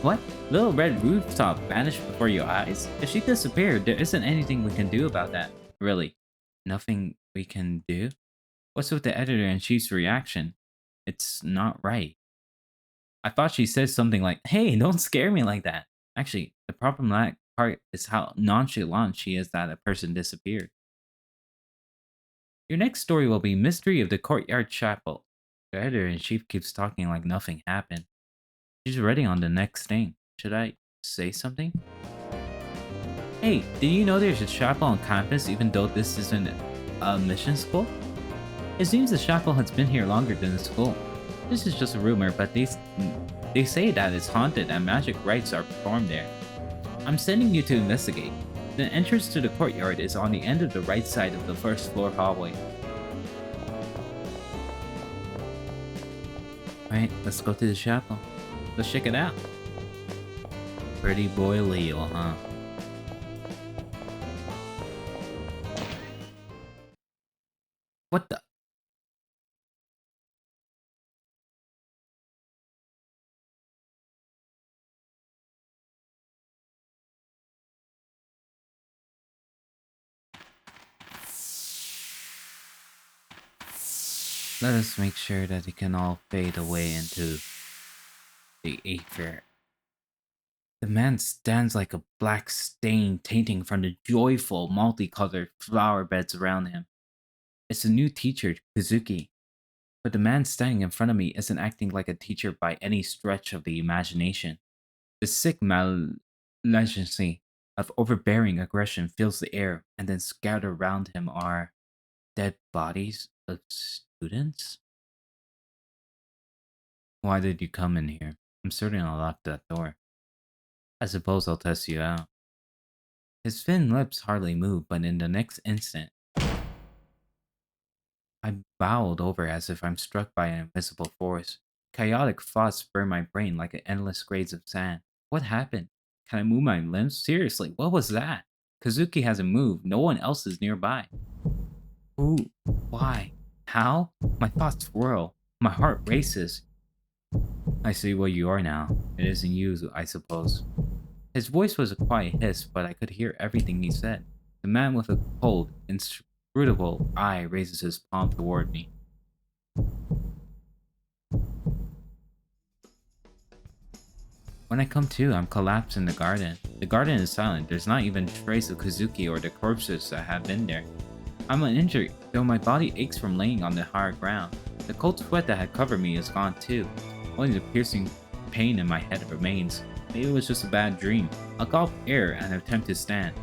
S1: What? Little red rooftop vanished before your eyes? If she disappeared, there isn't anything we can do about that. Really? Nothing we can do? What's with the editor-in-chief's reaction? It's not right. I thought she said something like, hey, don't scare me like that. Actually, the problematic part is how nonchalant she is that a person disappeared. Your next story will be Mystery of the Courtyard Chapel. The editor-in-chief keeps talking like nothing happened. She's ready on the next thing. Should I say something? Hey, did you know there's a chapel on campus even though this isn't a mission school? It seems the chapel has been here longer than the school. This is just a rumor, but they say that it's haunted and magic rites are performed there. I'm sending you to investigate. The entrance to the courtyard is on the end of the right side of the first floor hallway. Alright, let's go to the chapel. Let's check it out. Pretty boy Leo, huh? What the? Let us make sure that it can all fade away into the ether. The man stands like a black stain tainting from the joyful, multicolored flower beds around him. It's a new teacher, Kazuki. But the man standing in front of me isn't acting like a teacher by any stretch of the imagination. The sick malignancy of overbearing aggression fills the air, and then scattered around him are dead bodies of students? Why did you come in here? I'm certain I'll lock that door. I suppose I'll test you out. His thin lips hardly moved, but in the next instant, I bowed over as if I'm struck by an invisible force. Chaotic thoughts burn my brain like endless grades of sand. What happened? Can I move my limbs? Seriously, what was that? Kazuki hasn't moved. No one else is nearby. Who? Why? How? My thoughts swirl. My heart races. I see what you are now. It isn't you, I suppose. His voice was a quiet hiss, but I could hear everything he said. The man with a cold, inscrutable eye raises his palm toward me. When I come to, I'm collapsed in the garden. The garden is silent. There's not even a trace of Kazuki or the corpses that have been there. I'm uninjured, though my body aches from laying on the hard ground. The cold sweat that had covered me is gone too. Only the piercing pain in my head remains. Maybe it was just a bad dream. I'll gulp air and attempt to stand.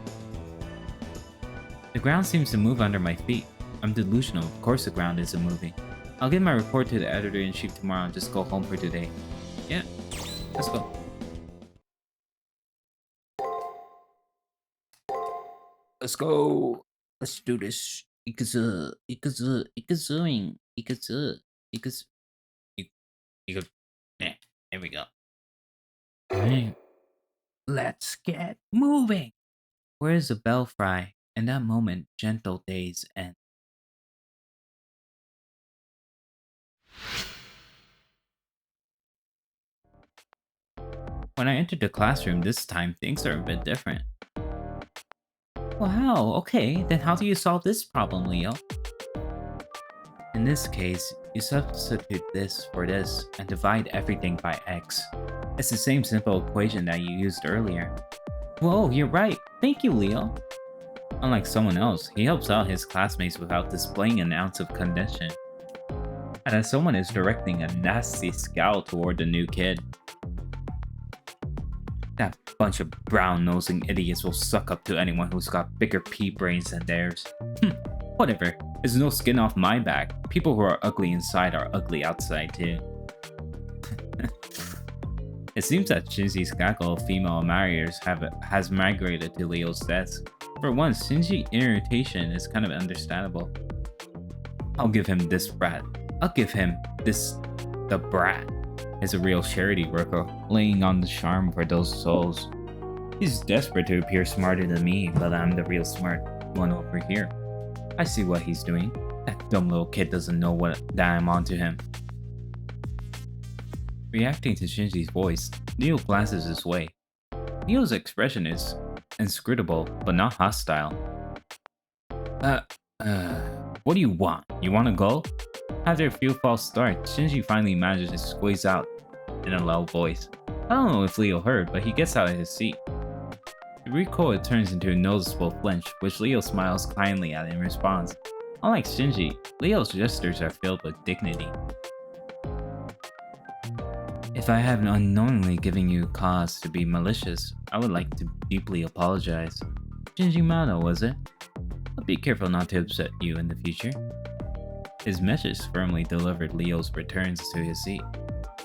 S1: The ground seems to move under my feet. I'm delusional. Of course the ground isn't moving. I'll give my report to the editor-in-chief tomorrow and just go home for today. Yeah, let's go. Let's go. Let's do this. Ikazu. Yeah, there we go. Alright. Let's get moving. Where's the bell fry? In that moment, gentle days end. When I entered the classroom this time, things are a bit different. Wow, okay, then how do you solve this problem, Leo? In this case, you substitute this for this and divide everything by x. It's the same simple equation that you used earlier. Whoa, you're right. Thank you, Leo. Unlike someone else, he helps out his classmates without displaying an ounce of condition. And as someone is directing a nasty scowl toward the new kid. That bunch of brown-nosing idiots will suck up to anyone who's got bigger pea brains than theirs. Whatever, there's no skin off my back. People who are ugly inside are ugly outside too. It seems that Shinji's gaggle of female admirers has migrated to Leo's desk. For once, Shinji's irritation is kind of understandable. I'll give him this brat. The brat is a real charity worker, laying on the charm for those souls. He's desperate to appear smarter than me, but I'm the real smart one over here. I see what he's doing. That dumb little kid doesn't know that I'm onto him. Reacting to Shinji's voice, Leo glances his way. Leo's expression is inscrutable, but not hostile. What do you want? You want to go? After a few false starts, Shinji finally manages to squeeze out in a low voice. I don't know if Leo heard, but he gets out of his seat. The recoil turns into a noticeable flinch, which Leo smiles kindly at in response. Unlike Shinji, Leo's gestures are filled with dignity. If I have unknowingly given you cause to be malicious, I would like to deeply apologize. Shinji Mano, was it? But be careful not to upset you in the future. His message firmly delivered. Leo's returns to his seat.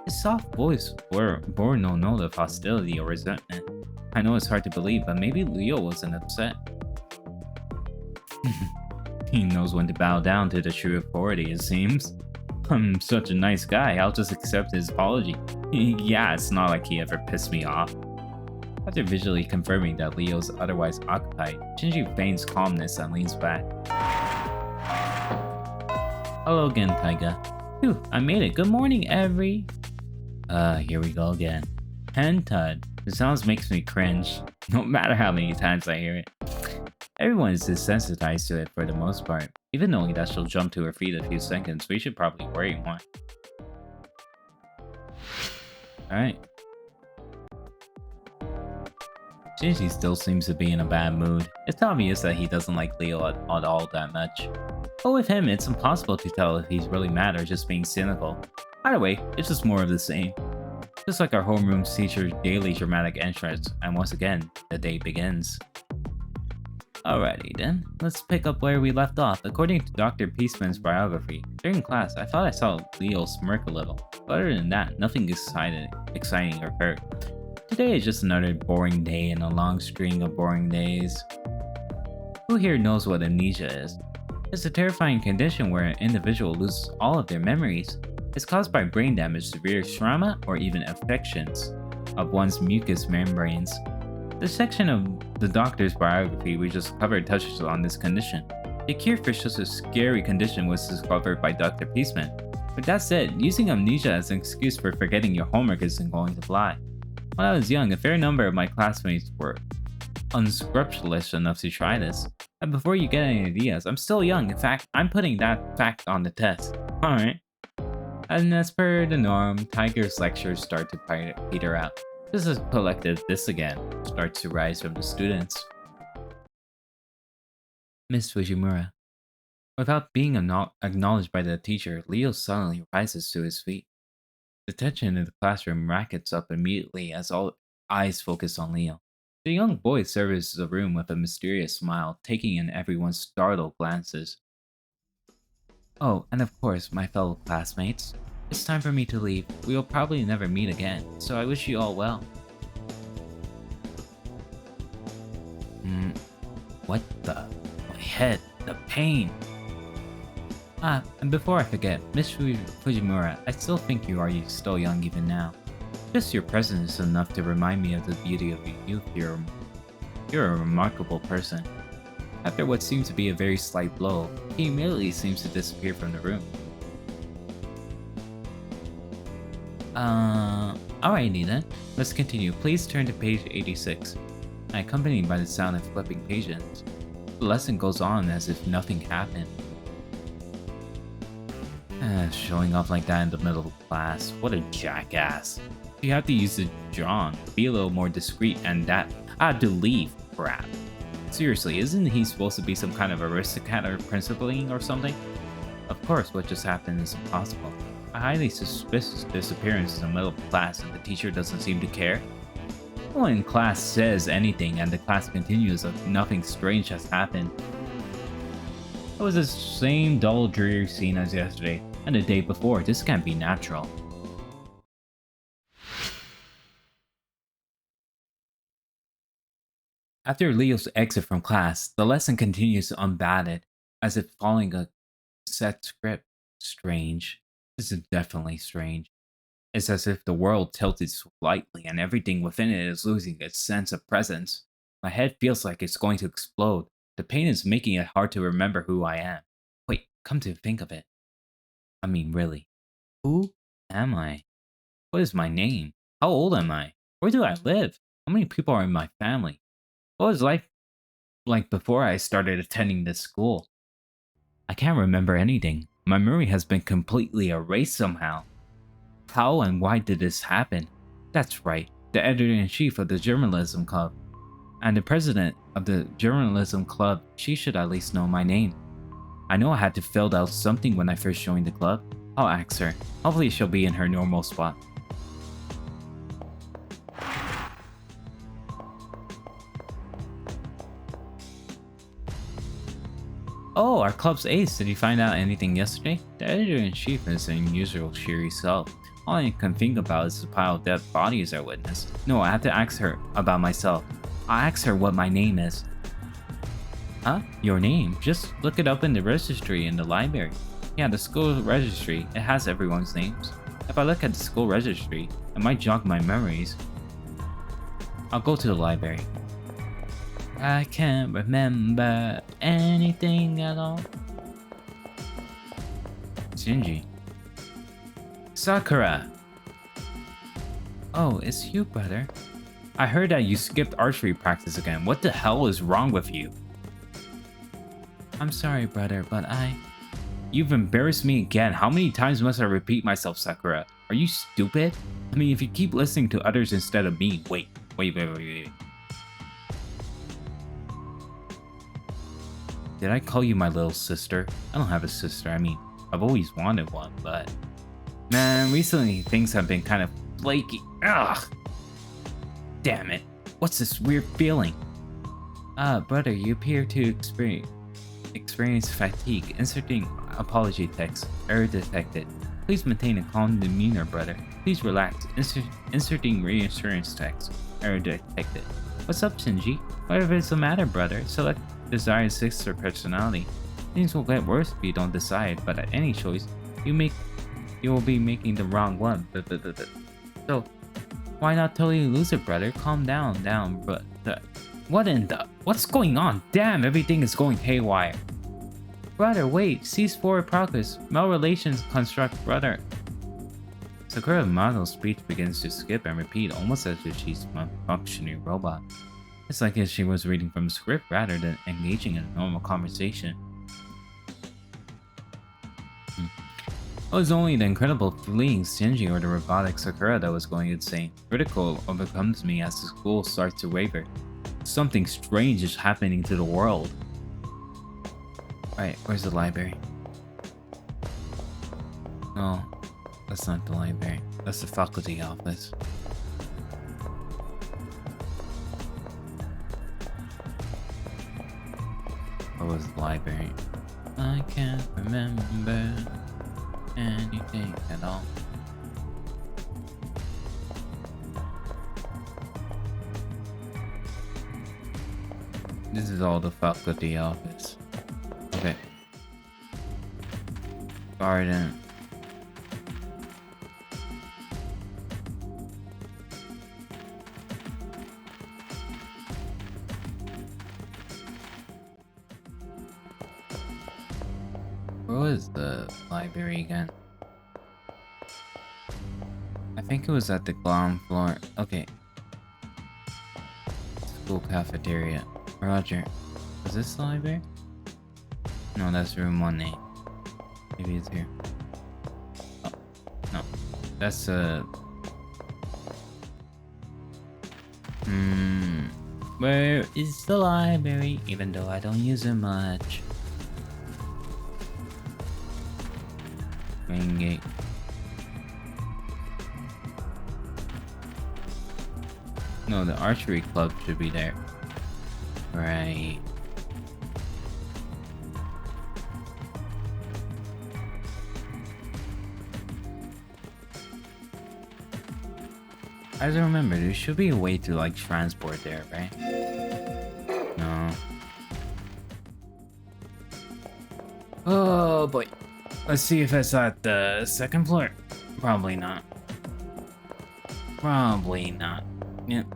S1: His soft voice bore no note of hostility or resentment. I know it's hard to believe, but maybe Leo wasn't upset. He knows when to bow down to the true authority, it seems. I'm such a nice guy, I'll just accept his apology. Yeah, it's not like he ever pissed me off. After visually confirming that Leo's otherwise occupied, Shinji feigns calmness and leans back. Hello again, Taiga. Phew, I made it. Good morning, here we go again. Hentud. The sounds makes me cringe, no matter how many times I hear it. Everyone is desensitized to it for the most part. Even knowing that she'll jump to her feet in a few seconds, we should probably worry more. Alright. Shinji still seems to be in a bad mood. It's obvious that he doesn't like Leo at all that much. But with him, it's impossible to tell if he's really mad or just being cynical. Either way, it's just more of the same. Just like our homeroom's teacher's daily dramatic entrance, and once again, the day begins. Alrighty then, let's pick up where we left off. According to Dr. Peaceman's biography, during class I thought I saw Leo smirk a little, but other than that, nothing exciting occurred. Today is just another boring day in a long string of boring days. Who here knows what amnesia is? It's a terrifying condition where an individual loses all of their memories. It's caused by brain damage, severe trauma, or even infections of one's mucous membranes. The section of the doctor's biography we just covered touches on this condition. The cure for such a scary condition was discovered by Dr. Peaceman. With that said, using amnesia as an excuse for forgetting your homework isn't going to fly. When I was young, a fair number of my classmates were unscrupulous enough to try this. And before you get any ideas, I'm still young. In fact, I'm putting that fact on the test. Alright. And as per the norm, Tiger's lectures start to peter out. This is collective this again starts to rise from the students. Miss Fujimura. Without being acknowledged by the teacher, Leo suddenly rises to his feet. The tension in the classroom rackets up immediately as all eyes focus on Leo. The young boy surveys the room with a mysterious smile, taking in everyone's startled glances. Oh, and of course, my fellow classmates. It's time for me to leave. We will probably never meet again, so I wish you all well. What the? My head, the pain. Ah, and before I forget, Miss Fujimura, I still think you are still young even now. Just your presence is enough to remind me of the beauty of your youth. You're a remarkable person. After what seems to be a very slight blow, he immediately seems to disappear from the room. Alrighty then. Let's continue. Please turn to page 86. Accompanied by the sound of flipping pages, the lesson goes on as if nothing happened. Showing off like that in the middle of class. What a jackass. You have to use the John. Be a little more discreet and that. I have to leave. Crap. Seriously, isn't he supposed to be some kind of aristocrat or principling or something? Of course, what just happened is impossible. A highly suspicious disappearance in the middle of class and the teacher doesn't seem to care. No one in class says anything and the class continues as if nothing strange has happened. It was the same dull, dreary scene as yesterday and the day before. This can't be natural. After Leo's exit from class, the lesson continues unbatted, as if following a set script. Strange. This is definitely strange. It's as if the world tilted slightly and everything within it is losing its sense of presence. My head feels like it's going to explode. The pain is making it hard to remember who I am. Wait, come to think of it. I mean, really. Who am I? What is my name? How old am I? Where do I live? How many people are in my family? What was life like before I started attending this school? I can't remember anything. My memory has been completely erased somehow. How and why did this happen? That's right, the editor-in-chief of the Journalism Club. And the president of the Journalism Club, she should at least know my name. I know I had to fill out something when I first joined the club. I'll ask her. Hopefully she'll be in her normal spot. Oh, our club's ace. Did you find out anything yesterday? The editor-in-chief is an unusual cheery self. All I can think about is the pile of dead bodies I witnessed. No, I have to ask her about myself. I'll ask her what my name is. Huh? Your name? Just look it up in the registry in the library. Yeah, the school registry. It has everyone's names. If I look at the school registry, it might jog my memories. I'll go to the library. I can't remember anything at all. Shinji. Sakura! Oh, it's you, brother. I heard that you skipped archery practice again. What the hell is wrong with you? I'm sorry, brother, but You've embarrassed me again. How many times must I repeat myself, Sakura? Are you stupid? I mean, if you keep listening to others instead of me... Wait. Did I call you my little sister? I don't have a sister. I mean, I've always wanted one, but... Man, recently things have been kind of flaky. Ugh! Damn it. What's this weird feeling? Brother, you appear to experience fatigue. Inserting apology text. Error detected. Please maintain a calm demeanor, brother. Please relax. Inserting reassurance text. Error detected. What's up, Shinji? Whatever is the matter, brother? Select desired sex or personality. Things will get worse if you don't decide, but at any choice, you will be making the wrong one. So, why not totally lose it, brother? Calm down, but what's going on? Damn, everything is going haywire. Brother, wait, cease forward progress. Male relations construct, brother. Sakura Mado's speech begins to skip and repeat almost as if she's a functioning robot. It's like if she was reading from a script rather than engaging in a normal conversation. It was only the incredible fleeing Shinji or the robotic Sakura that was going insane. Ridicule overcomes me as the school starts to waver. Something strange is happening to the world. Right, where's the library? No, that's not the library. That's the faculty office. Where was the library? I can't remember anything at all. This is all the faculty office. Okay. Garden. Where was the library again? I think it was at the ground floor. Okay. School cafeteria. Roger. Is this the library? No, that's room 1A. Maybe it's here. Oh, no. That's where is the library? Even though I don't use it much. Main gate. No, the archery club should be there. Right. As I remember, there should be a way to like transport there, right? No. Oh boy. Let's see if it's at the second floor. Probably not. Probably not. Yep.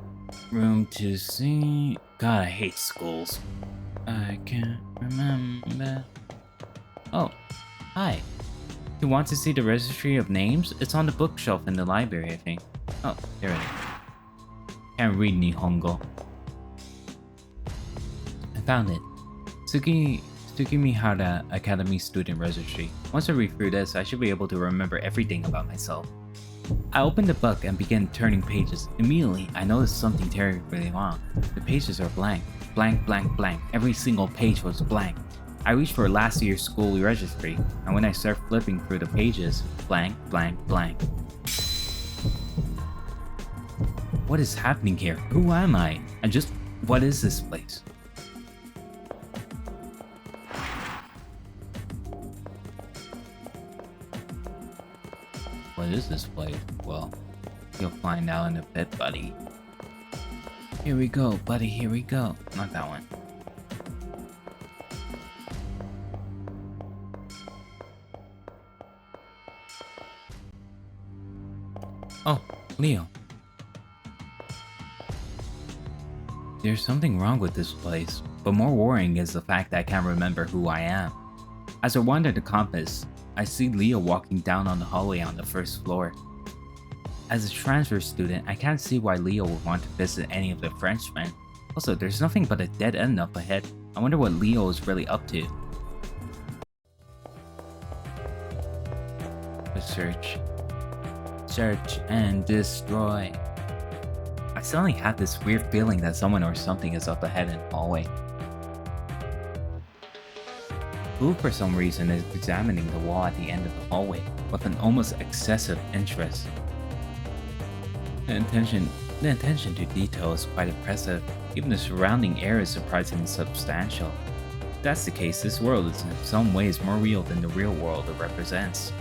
S1: Room 2C. God, I hate schools. I can't remember. Oh, hi. You want to see the registry of names? It's on the bookshelf in the library, I think. Oh, there it is. Can't read Nihongo. I found it. Tsukimihara Academy Student Registry. Once I read through this, I should be able to remember everything about myself. I opened the book and began turning pages. Immediately, I noticed something terribly wrong. The pages are blank. Blank, blank, blank. Every single page was blank. I reached for last year's school registry, and when I started flipping through the pages, blank, blank, blank. What is happening here? Who am I? And just, what is this place? What is this place? Well, you'll find out in a bit, buddy. Here we go, buddy, here we go. Not that one. Oh, Leo. There's something wrong with this place, but more worrying is the fact that I can't remember who I am. As I wander the campus, I see Leo walking down on the hallway on the first floor. As a transfer student, I can't see why Leo would want to visit any of the Frenchmen. Also, there's nothing but a dead end up ahead. I wonder what Leo is really up to. Search. Search and destroy. I suddenly had this weird feeling that someone or something is up ahead in the hallway. Who for some reason is examining the wall at the end of the hallway with an almost excessive interest. The intention The attention to detail is quite impressive. Even the surrounding air is surprisingly substantial. If that's the case, this world is in some ways more real than the real world it represents.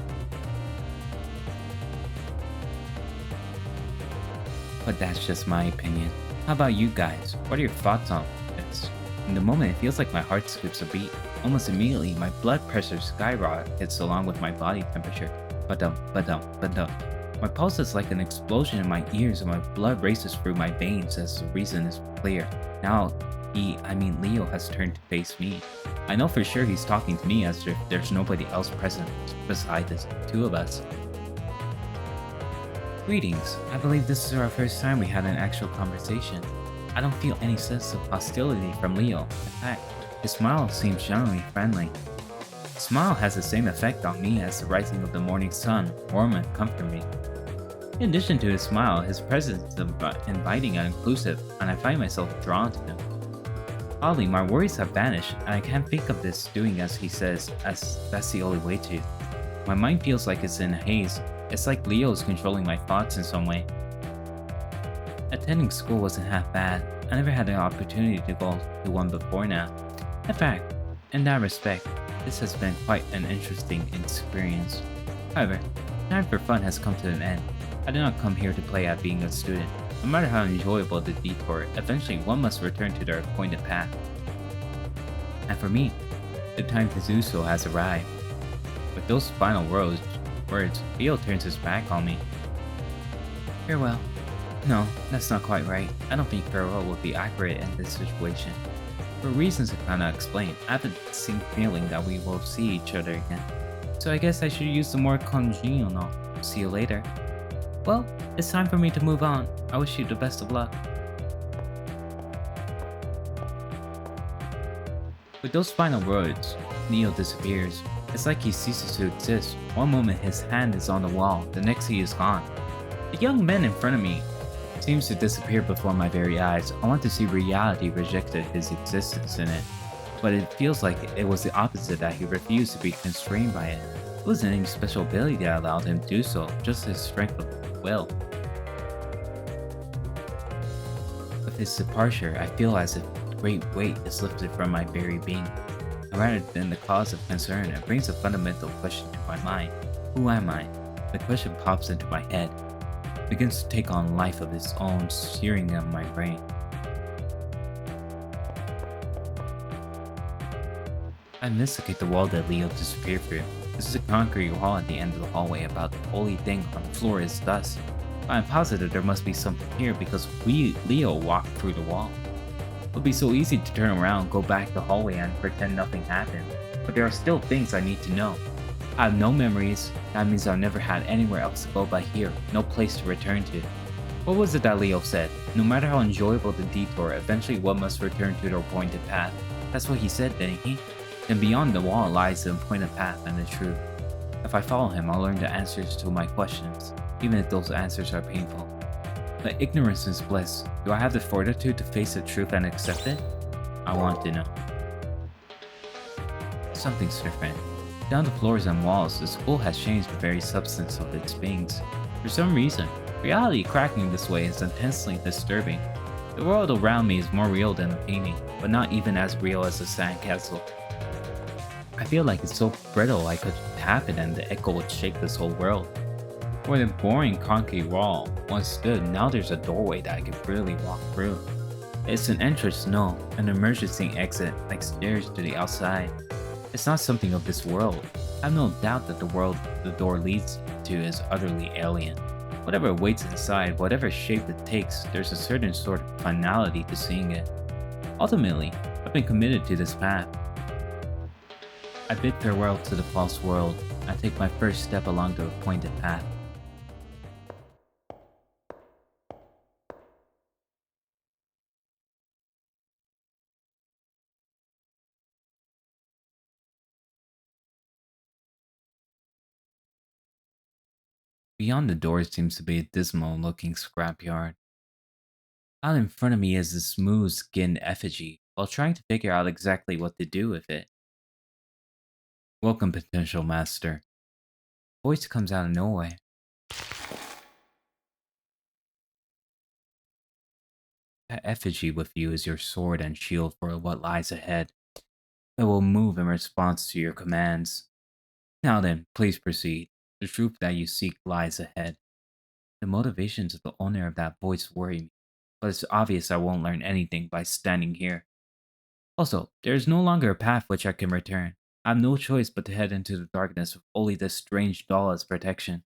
S1: But that's just my opinion. How about you guys? What are your thoughts on this? In the moment, it feels like my heart skips a beat. Almost immediately, my blood pressure skyrockets along with my body temperature. But my pulse is like an explosion in my ears and my blood races through my veins as the reason is clear. Now, Leo has turned to face me. I know for sure he's talking to me as if there's nobody else present beside the two of us. Greetings. I believe this is our first time we had an actual conversation. I don't feel any sense of hostility from Leo. In fact, his smile seems generally friendly. His smile has the same effect on me as the rising of the morning sun, warm and comforting. In addition to his smile, his presence is inviting and inclusive, and I find myself drawn to him. Oddly, my worries have vanished, and I can't think of this doing as he says, as that's the only way to. My mind feels like it's in a haze. It's like Leo's controlling my thoughts in some way. Attending school wasn't half bad. I never had the opportunity to go to one before now. In fact, in that respect, this has been quite an interesting experience. However, time for fun has come to an end. I did not come here to play at being a student. No matter how enjoyable the detour, eventually one must return to their appointed path. And for me, the time to do so has arrived. With those final words, Leo turns his back on me. Farewell. No, that's not quite right. I don't think farewell would be accurate in this situation. For reasons I cannot explain, I have a distinct feeling that we will see each other again. So I guess I should use the more congenial see you later. Well, it's time for me to move on. I wish you the best of luck. With those final words, Leo disappears. It's like he ceases to exist. One moment his hand is on the wall, the next he is gone. The young man in front of me seems to disappear before my very eyes. I want to see reality rejected his existence in it, but it feels like it was the opposite, that he refused to be constrained by it. It wasn't any special ability that allowed him to do so, just his strength of will. With his departure, I feel as if a great weight is lifted from my very being. Rather than the cause of concern, it brings a fundamental question to my mind. Who am I? The question pops into my head. It begins to take on life of its own, searing on my brain. I investigate the wall that Leo disappeared through. This is a concrete wall at the end of the hallway. About the only thing on the floor is dust. I'm positive there must be something here because Leo walked through the wall. It would be so easy to turn around, go back the hallway and pretend nothing happened. But there are still things I need to know. I have no memories. That means I've never had anywhere else to go but here, no place to return to. What was it that Leo said? No matter how enjoyable the detour, eventually one must return to their appointed path. That's what he said, didn't he? Then beyond the wall lies the appointed path and the truth. If I follow him, I'll learn the answers to my questions, even if those answers are painful. But ignorance is bliss. Do I have the fortitude to face the truth and accept it? I want to know. Something's different. Down the floors and walls, the school has changed the very substance of its beings. For some reason, reality cracking this way is intensely disturbing. The world around me is more real than a painting, but not even as real as a sandcastle. I feel like it's so brittle I could tap it and the echo would shake this whole world. Where the boring concrete wall once stood, now there's a doorway that I can freely walk through. It's an entrance, no, an emergency exit, like stairs to the outside. It's not something of this world. I have no doubt that the world the door leads to is utterly alien. Whatever waits inside, whatever shape it takes, there's a certain sort of finality to seeing it. Ultimately, I've been committed to this path. I bid farewell to the false world. I take my first step along the appointed path. Beyond the door seems to be a dismal-looking scrapyard. Out in front of me is a smooth-skinned effigy, while trying to figure out exactly what to do with it. Welcome, potential master. Voice comes out of nowhere. That effigy with you is your sword and shield for what lies ahead. It will move in response to your commands. Now then, please proceed. The truth that you seek lies ahead. The motivations of the owner of that voice worry me, but it's obvious I won't learn anything by standing here. Also, there is no longer a path which I can return. I have no choice but to head into the darkness with only this strange doll as protection.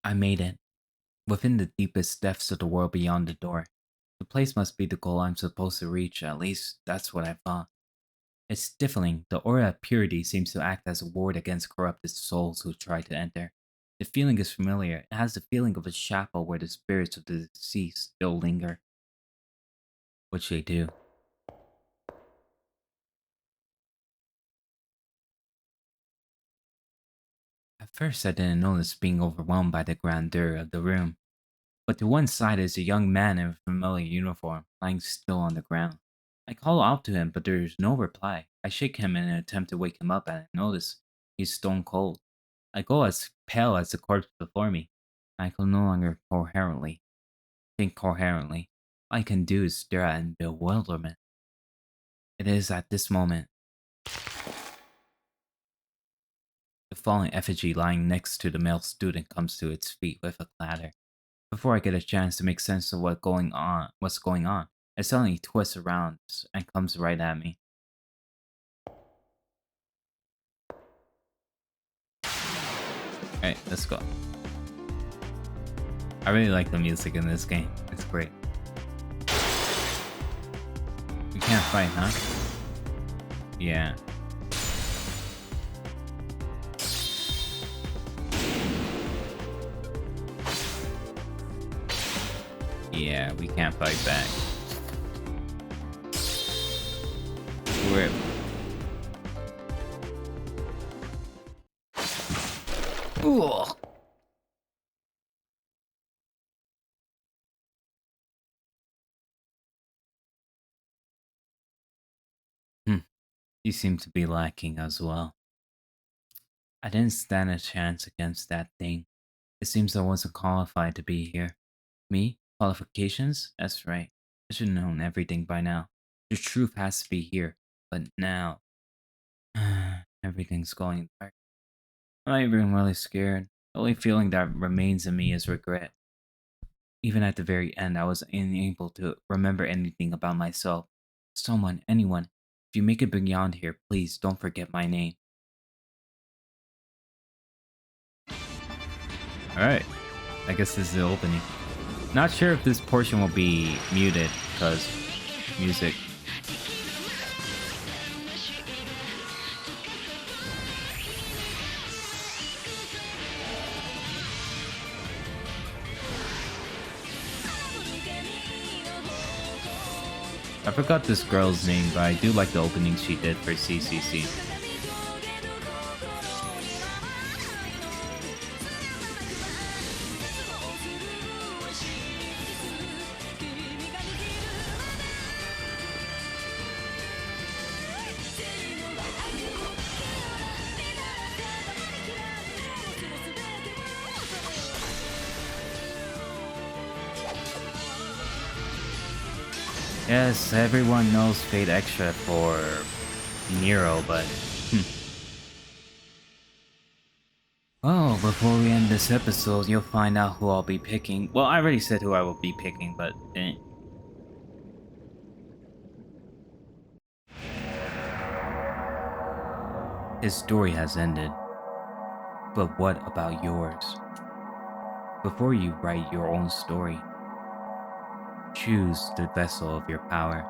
S1: I made it. Within the deepest depths of the world beyond the door. The place must be the goal I'm supposed to reach, at least that's what I thought. It's stifling. The aura of purity seems to act as a ward against corrupted souls who try to enter. The feeling is familiar. It has the feeling of a chapel where the spirits of the deceased still linger, which they do. At first, I didn't notice being overwhelmed by the grandeur of the room, but to one side is a young man in a familiar uniform, lying still on the ground. I call out to him, but there is no reply. I shake him in an attempt to wake him up, and I notice he's stone cold. I go as pale as the corpse before me. I can no longer coherently think coherently. All I can do is stare at it in bewilderment. It is at this moment the fallen effigy lying next to the male student comes to its feet with a clatter. Before I get a chance to make sense of what's going on, it suddenly twists around and comes right at me. Alright, let's go. I really like the music in this game. It's great. We can't fight, huh? Yeah. Yeah, we can't fight back. Rip. Ooh. You seem to be lacking as well. I didn't stand a chance against that thing. It seems I wasn't qualified to be here. Me? Qualifications? That's right. I should have known everything by now. The truth has to be here. But now, everything's going dark. I'm not even really scared. The only feeling that remains in me is regret. Even at the very end, I was unable to remember anything about myself. Someone, anyone, if you make it beyond here, please don't forget my name. Alright, I guess this is the opening. Not sure if this portion will be muted, because music. I forgot this girl's name, but I do like the opening she did for CCC. Yes, everyone knows Fate Extra for Nero, but... Oh, before we end this episode, you'll find out who I'll be picking. Well, I already said who I will be picking, but... His story has ended. But what about yours? Before you write your own story, choose the vessel of your power.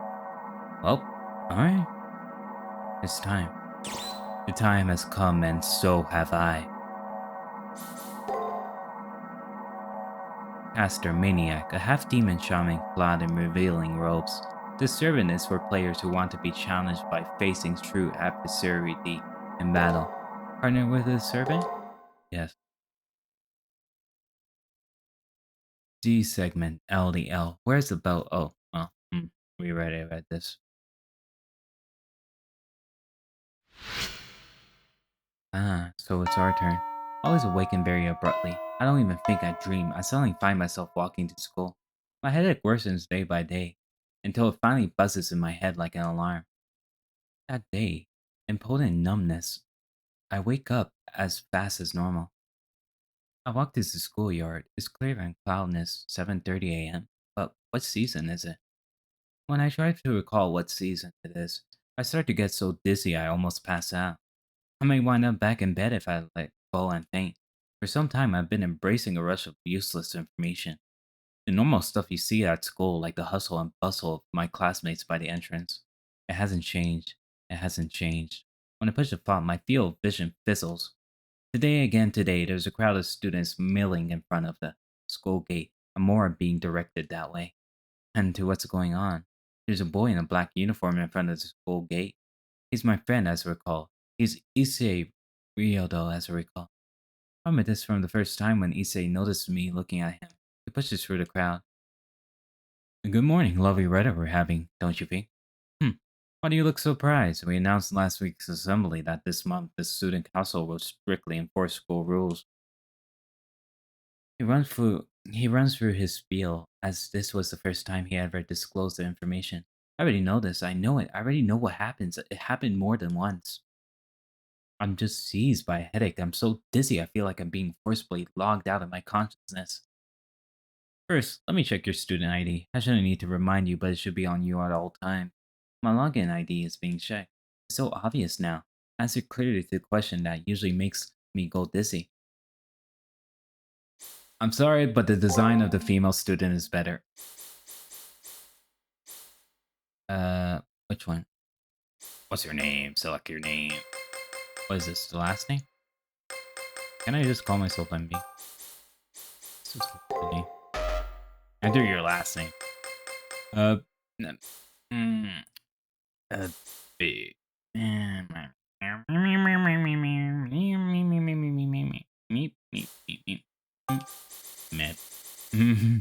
S1: Well, alright. It's time. The time has come, and so have I. Caster Maniac, a half-demon shaman clad in revealing robes. This servant is for players who want to be challenged by facing true adversity in battle. Partner with a servant? Yes. Z segment LDL. Where's the belt? Oh, we already read this. Ah, so it's our turn. I always awaken very abruptly. I don't even think I dream. I suddenly find myself walking to school. My headache worsens day by day until it finally buzzes in my head like an alarm. That day, impotent numbness, I wake up as fast as normal. I walk to the schoolyard. It's clear and cloudless, 7:30 a.m. But what season is it? When I try to recall what season it is, I start to get so dizzy I almost pass out. I may wind up back in bed if I let go and faint. For some time, I've been embracing a rush of useless information. The normal stuff you see at school, like the hustle and bustle of my classmates by the entrance. It hasn't changed. It hasn't changed. When I push the thought, my field of vision fizzles. Today, there's a crowd of students milling in front of the school gate, and more are being directed that way. And to what's going on, there's a boy in a black uniform in front of the school gate. He's my friend, as I recall. He's Issei Ryodo, as I recall. I remember this from the first time when Issei noticed me looking at him. He pushes through the crowd. Good morning, lovely weather we're having, don't you think? Hmm. Why do you look surprised? We announced last week's assembly that this month the student council will strictly enforce school rules. He runs through his spiel as this was the first time he ever disclosed the information. I already know this. I know it. I already know what happens. It happened more than once. I'm just seized by a headache. I'm so dizzy I feel like I'm being forcibly logged out of my consciousness. First, let me check your student ID. I shouldn't need to remind you, but it should be on you at all times. My login ID is being checked. It's so obvious now. Answer clearly to the question that usually makes me go dizzy. I'm sorry, but the design of the female student is better. Which one? What's your name? Select your name. What is this, the last name? Can I just call myself MB? This is funny. Enter your last name. N- mm, B. Mid. Hmm.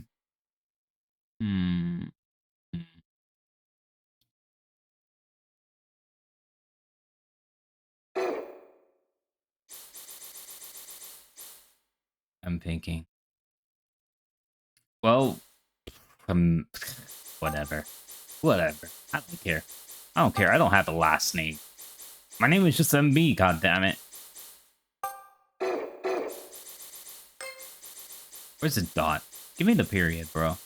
S1: I'm thinking. Well, um, whatever. Whatever. I don't care. I don't care. I don't have a last name. My name is just MB, goddammit. Where's the dot? Give me the period, bro.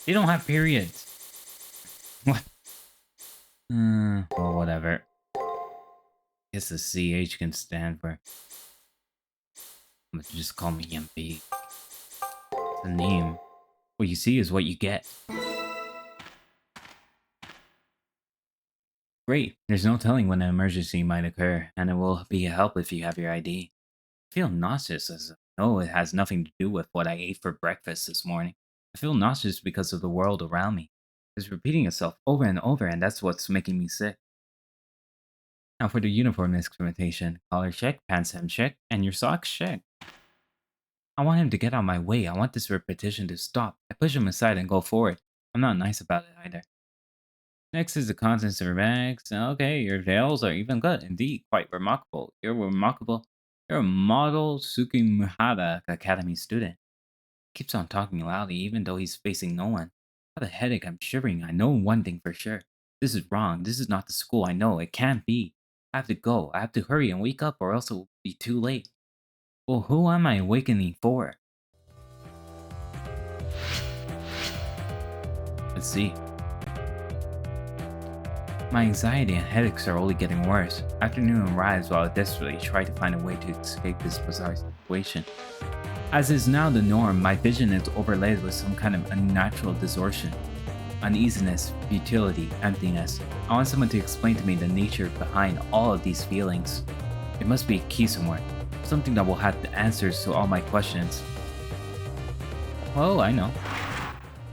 S1: They don't have periods. What? Well, whatever. Guess the CH can stand for. But just call me MB. It's a name. What you see is what you get. Great. There's no telling when an emergency might occur, and it will be a help if you have your ID. I feel nauseous as though it has nothing to do with what I ate for breakfast this morning. I feel nauseous because of the world around me. It's repeating itself over and over, and that's what's making me sick. Now for the uniform experimentation. Collar check, pants hem check, and your socks check. I want him to get out of my way. I want this repetition to stop. I push him aside and go forward. I'm not nice about it either. Next is the contents of your bags. Okay, your veils are even good. Indeed, quite remarkable. You're remarkable. You're a model Tsukimihara Academy student. Keeps on talking loudly even though he's facing no one. I have a headache. I'm shivering. I know one thing for sure. This is wrong. This is not the school. I know. It can't be. I have to go. I have to hurry and wake up or else it will be too late. Well, who am I awakening for? Let's see. My anxiety and headaches are only getting worse. Afternoon arrives while I desperately try to find a way to escape this bizarre situation. As is now the norm, my vision is overlaid with some kind of unnatural distortion. Uneasiness, futility, emptiness. I want someone to explain to me the nature behind all of these feelings. There must be a key somewhere. Something that will have the answers to all my questions. Oh, I know.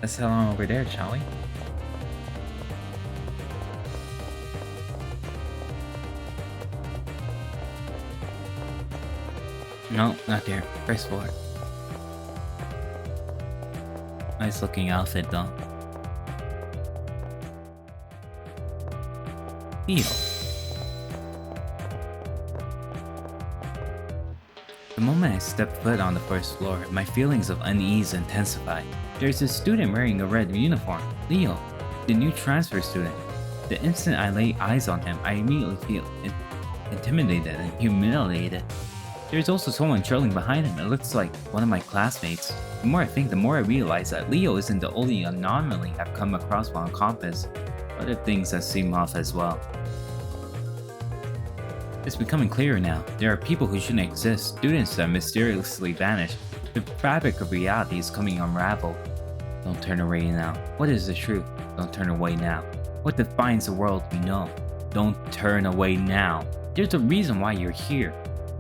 S1: Let's head on over there, shall we? No, not there. First floor. Nice looking outfit though. Theo. The moment I step foot on the first floor, my feelings of unease intensify. There's a student wearing a red uniform, Leo, the new transfer student. The instant I lay eyes on him, I immediately feel intimidated and humiliated. There's also someone trailing behind him. It looks like one of my classmates. The more I think, the more I realize that Leo isn't the only anomaly I've come across while on campus. Other things that seem off as well. It's becoming clearer now. There are people who shouldn't exist, students that mysteriously vanish. The fabric of reality is coming unraveled. Don't turn away now. What is the truth? Don't turn away now. What defines the world we know? Don't turn away now. There's a reason why you're here.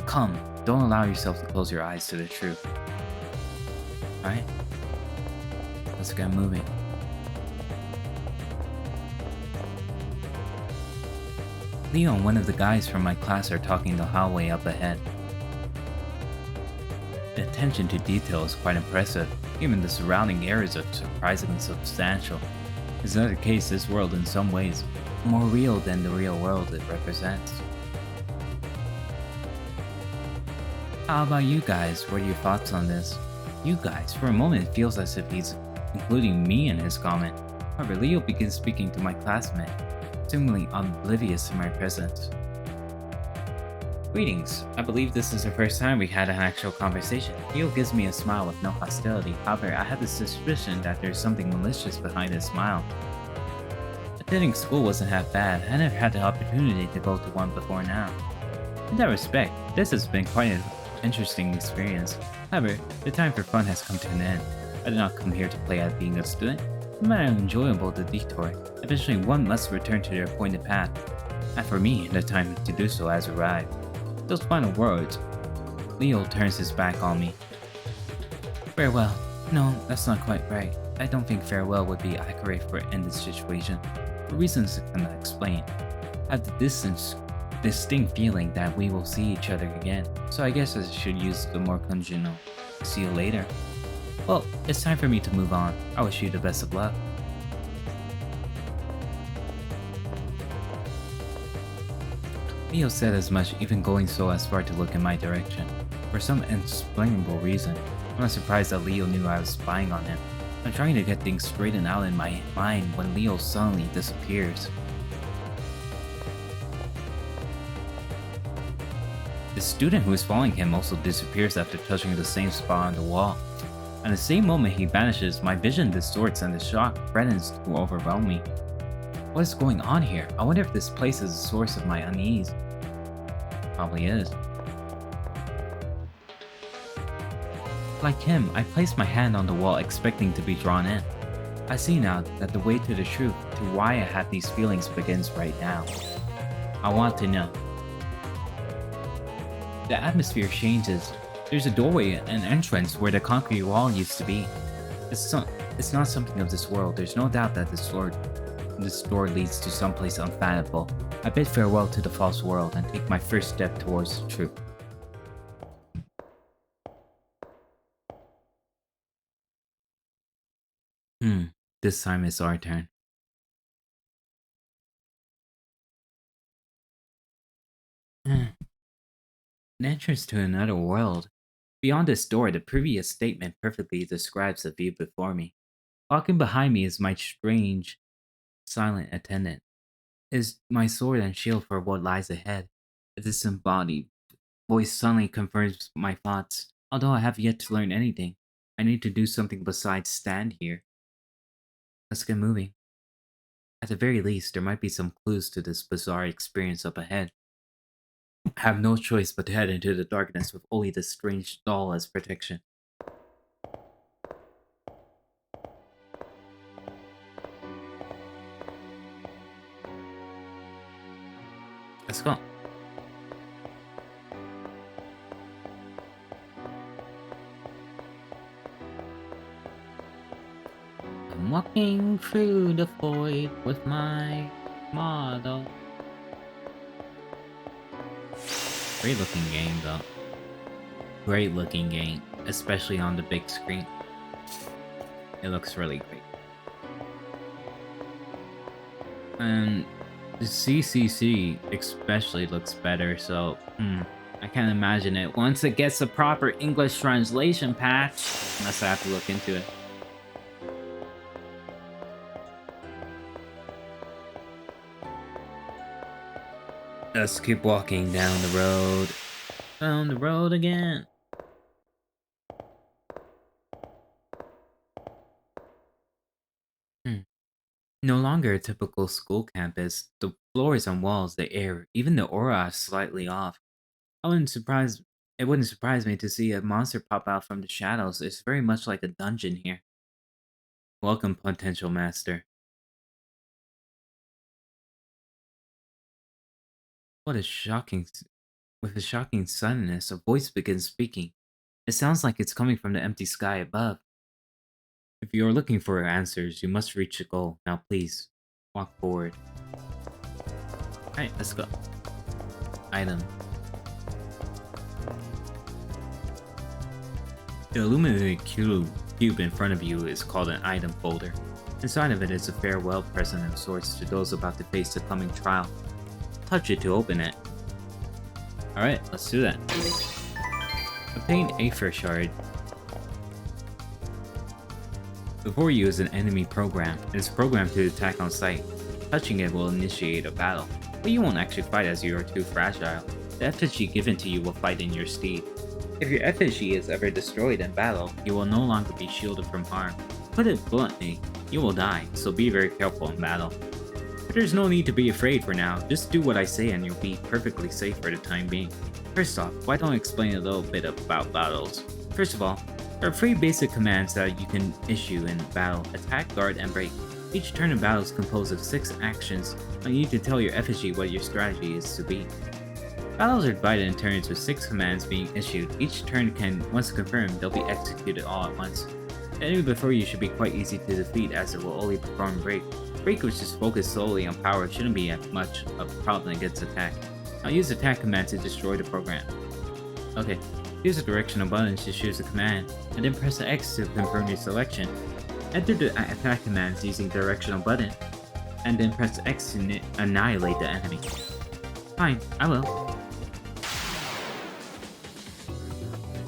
S1: Come, don't allow yourself to close your eyes to the truth. Alright? Let's get moving. Leo and one of the guys from my class are talking the hallway up ahead. The attention to detail is quite impressive. Even the surrounding areas are surprisingly substantial. It's another case this world in some ways more real than the real world it represents. How about you guys? What are your thoughts on this? You guys, for a moment it feels as if he's including me in his comment. However, Leo begins speaking to my classmate, seemingly oblivious to my presence. Greetings. I believe this is the first time we had an actual conversation. Leo gives me a smile with no hostility. However, I have the suspicion that there's something malicious behind his smile. Attending school wasn't half bad. I never had the opportunity to go to one before now. In that respect, this has been quite an interesting experience. However, the time for fun has come to an end. I did not come here to play at being a student. No matter how enjoyable the detour, eventually one must return to their appointed path. And for me, the time to do so has arrived. Those final words. Leo turns his back on me. Farewell. No, that's not quite right. I don't think farewell would be accurate in this situation. For reasons I cannot explain. I have the distinct feeling that we will see each other again. So I guess I should use the more congenial. See you later. Well, it's time for me to move on. I wish you the best of luck. Leo said as much, even going so as far to look in my direction. For some inexplainable reason, I'm not surprised that Leo knew I was spying on him. I'm trying to get things straightened out in my mind when Leo suddenly disappears. The student who is following him also disappears after touching the same spot on the wall. At the same moment he vanishes, my vision distorts and the shock threatens to overwhelm me. What is going on here? I wonder if this place is the source of my unease. Probably is. Like him, I place my hand on the wall expecting to be drawn in. I see now that the way to the truth, to why I have these feelings begins right now. I want to know. The atmosphere changes. There's a doorway, an entrance where the concrete wall used to be. It's not something of this world. There's no doubt that this door leads to someplace unfathomable. I bid farewell to the false world and take my first step towards the truth. This time it's our turn. An entrance to another world. Beyond this door, the previous statement perfectly describes the view before me. Walking behind me is my strange, silent attendant. Is my sword and shield for what lies ahead. A disembodied voice suddenly confirms my thoughts. Although I have yet to learn anything, I need to do something besides stand here. Let's get moving. At the very least, there might be some clues to this bizarre experience up ahead. I have no choice but to head into the darkness with only this strange doll as protection. Let's go. I'm walking through the void with my model. Great looking game though. Great looking game, especially on the big screen. It looks really great. And the CCC especially looks better, so I can't imagine it. Once it gets the proper English translation patch, unless I have to look into it. Let's keep walking down the road. Down the road again. No longer a typical school campus. The floors and walls, the air, even the aura is slightly off. I wouldn't surprise it wouldn't surprise me to see a monster pop out from the shadows. It's very much like a dungeon here. Welcome, potential master. What a shocking With a shocking suddenness, a voice begins speaking. It sounds like it's coming from the empty sky above. If you are looking for answers, you must reach the goal. Now please, walk forward. Alright, let's go. Item. The illuminated cube in front of you is called an item folder. Inside of it is a farewell present of sorts to those about to face the coming trial. Touch it to open it. Alright, let's do that. Obtain Aether Shard. Before you is an enemy program. It is programmed to attack on sight. Touching it will initiate a battle, but you won't actually fight as you are too fragile. The effigy given to you will fight in your stead. If your effigy is ever destroyed in battle, you will no longer be shielded from harm. Put it bluntly, you will die, so be very careful in battle. But there's no need to be afraid for now, just do what I say and you'll be perfectly safe for the time being. First off, why don't I explain a little bit about battles? First of all, there are 3 basic commands that you can issue in battle: attack, guard, and break. Each turn in battle is composed of 6 actions, and you need to tell your effigy what your strategy is to be. Battles are divided in turns with 6 commands being issued. Each turn can, once confirmed, they'll be executed all at once. The enemy before you should be quite easy to defeat as it will only perform break. Break, which is focused solely on power, shouldn't be much of a problem against attack. Now use attack command to destroy the program. Okay, use the directional button to choose the command, and then press X to confirm your selection. Enter the attack commands using the directional button, and then press X to annihilate the enemy. Fine, I will.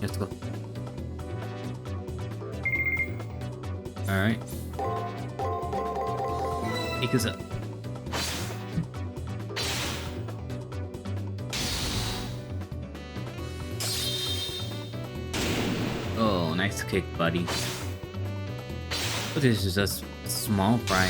S1: Let's go. Alright. Take us up. Oh, nice kick, buddy. But this is just a small fry.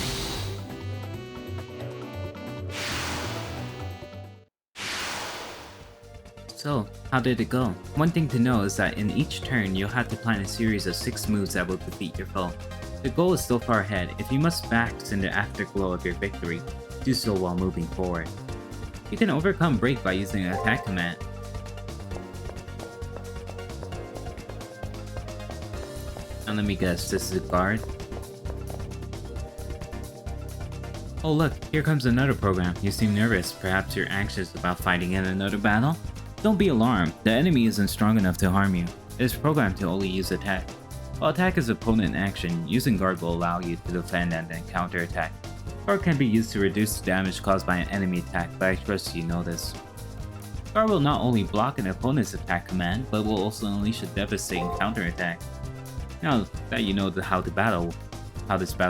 S1: So, how did it go? One thing to know is that in each turn, you'll have to plan a series of 6 moves that will defeat your foe. The goal is still far ahead. If you must bask in the afterglow of your victory, do so while moving forward. You can overcome break by using an attack command. And let me guess, this is a guard? Oh look, here comes another program. You seem nervous. Perhaps you're anxious about fighting in another battle? Don't be alarmed. The enemy isn't strong enough to harm you. It is programmed to only use attack. While attack is opponent action, using guard will allow you to defend and then counter attack. Guard can be used to reduce the damage caused by an enemy attack, but I trust you know this. Guard will not only block an opponent's attack command, but will also unleash a devastating counter attack. Now that you know how this battle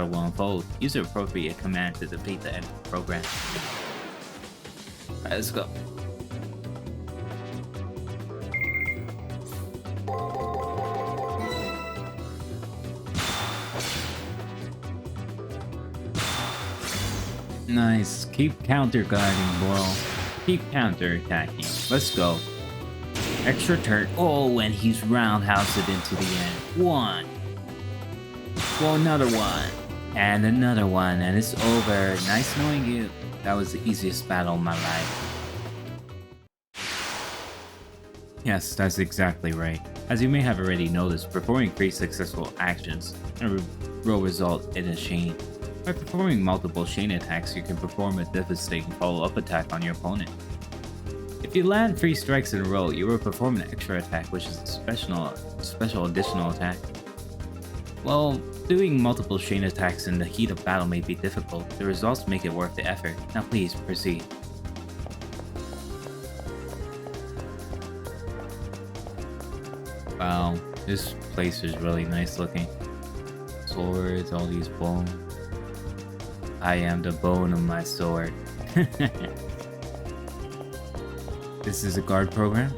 S1: will unfold, use the appropriate command to defeat the enemy program. Alright, let's go. Nice. Keep counter guarding, bro. Keep counter attacking. Let's go. Extra turn. Oh, and he's roundhoused into the end. 1. Well, another one. And another one. And it's over. Nice knowing you. That was the easiest battle of my life. Yes, that's exactly right. As you may have already noticed, performing 3 successful actions will result in a chain. By performing multiple chain attacks, you can perform a devastating follow-up attack on your opponent. If you land 3 strikes in a row, you will perform an extra attack, which is a special additional attack. While doing multiple chain attacks in the heat of battle may be difficult, the results make it worth the effort. Now please, proceed. Wow, this place is really nice looking. Swords, all these bones. I am the bone of my sword. This is a guard program?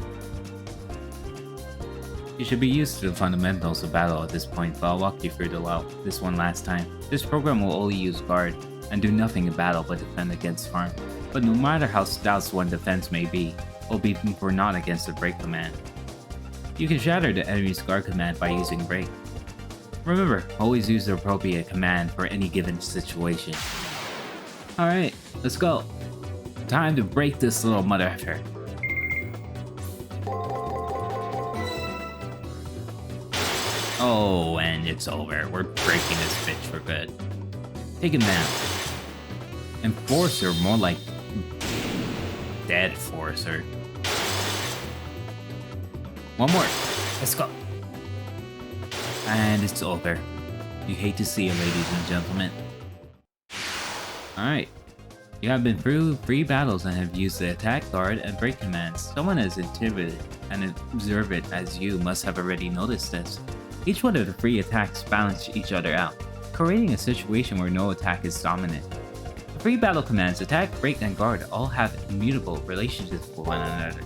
S1: You should be used to the fundamentals of battle at this point, but I'll walk you through this one last time. This program will only use guard, and do nothing in battle but defend against harm. But no matter how stout one defense may be, it will be for naught against the break command. You can shatter the enemy's guard command by using break. Remember, always use the appropriate command for any given situation. Alright, let's go. Time to break this little mother effer. Oh, and it's over. We're breaking this bitch for good. Take him down. Enforcer, more like dead Forcer. One more. Let's go. And it's over. You hate to see it, ladies and gentlemen. Alright. You have been through 3 battles and have used the attack, guard, and break commands. Someone as intuitive and observant as you must have already noticed this. Each one of the 3 attacks balance each other out, creating a situation where no attack is dominant. The 3 battle commands, attack, break, and guard, all have immutable relationships with one another.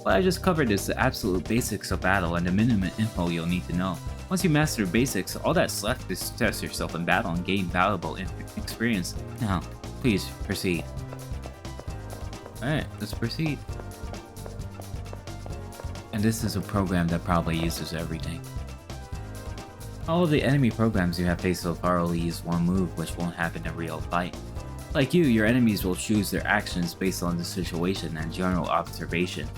S1: What I just covered is the absolute basics of battle and the minimum info you'll need to know. Once you master the basics, all that's left is to test yourself in battle and gain valuable experience. Now, please proceed. Alright, let's proceed. And this is a program that probably uses everything. All of the enemy programs you have faced so far only use one move, which won't happen in a real fight. Like you, your enemies will choose their actions based on the situation and general observation.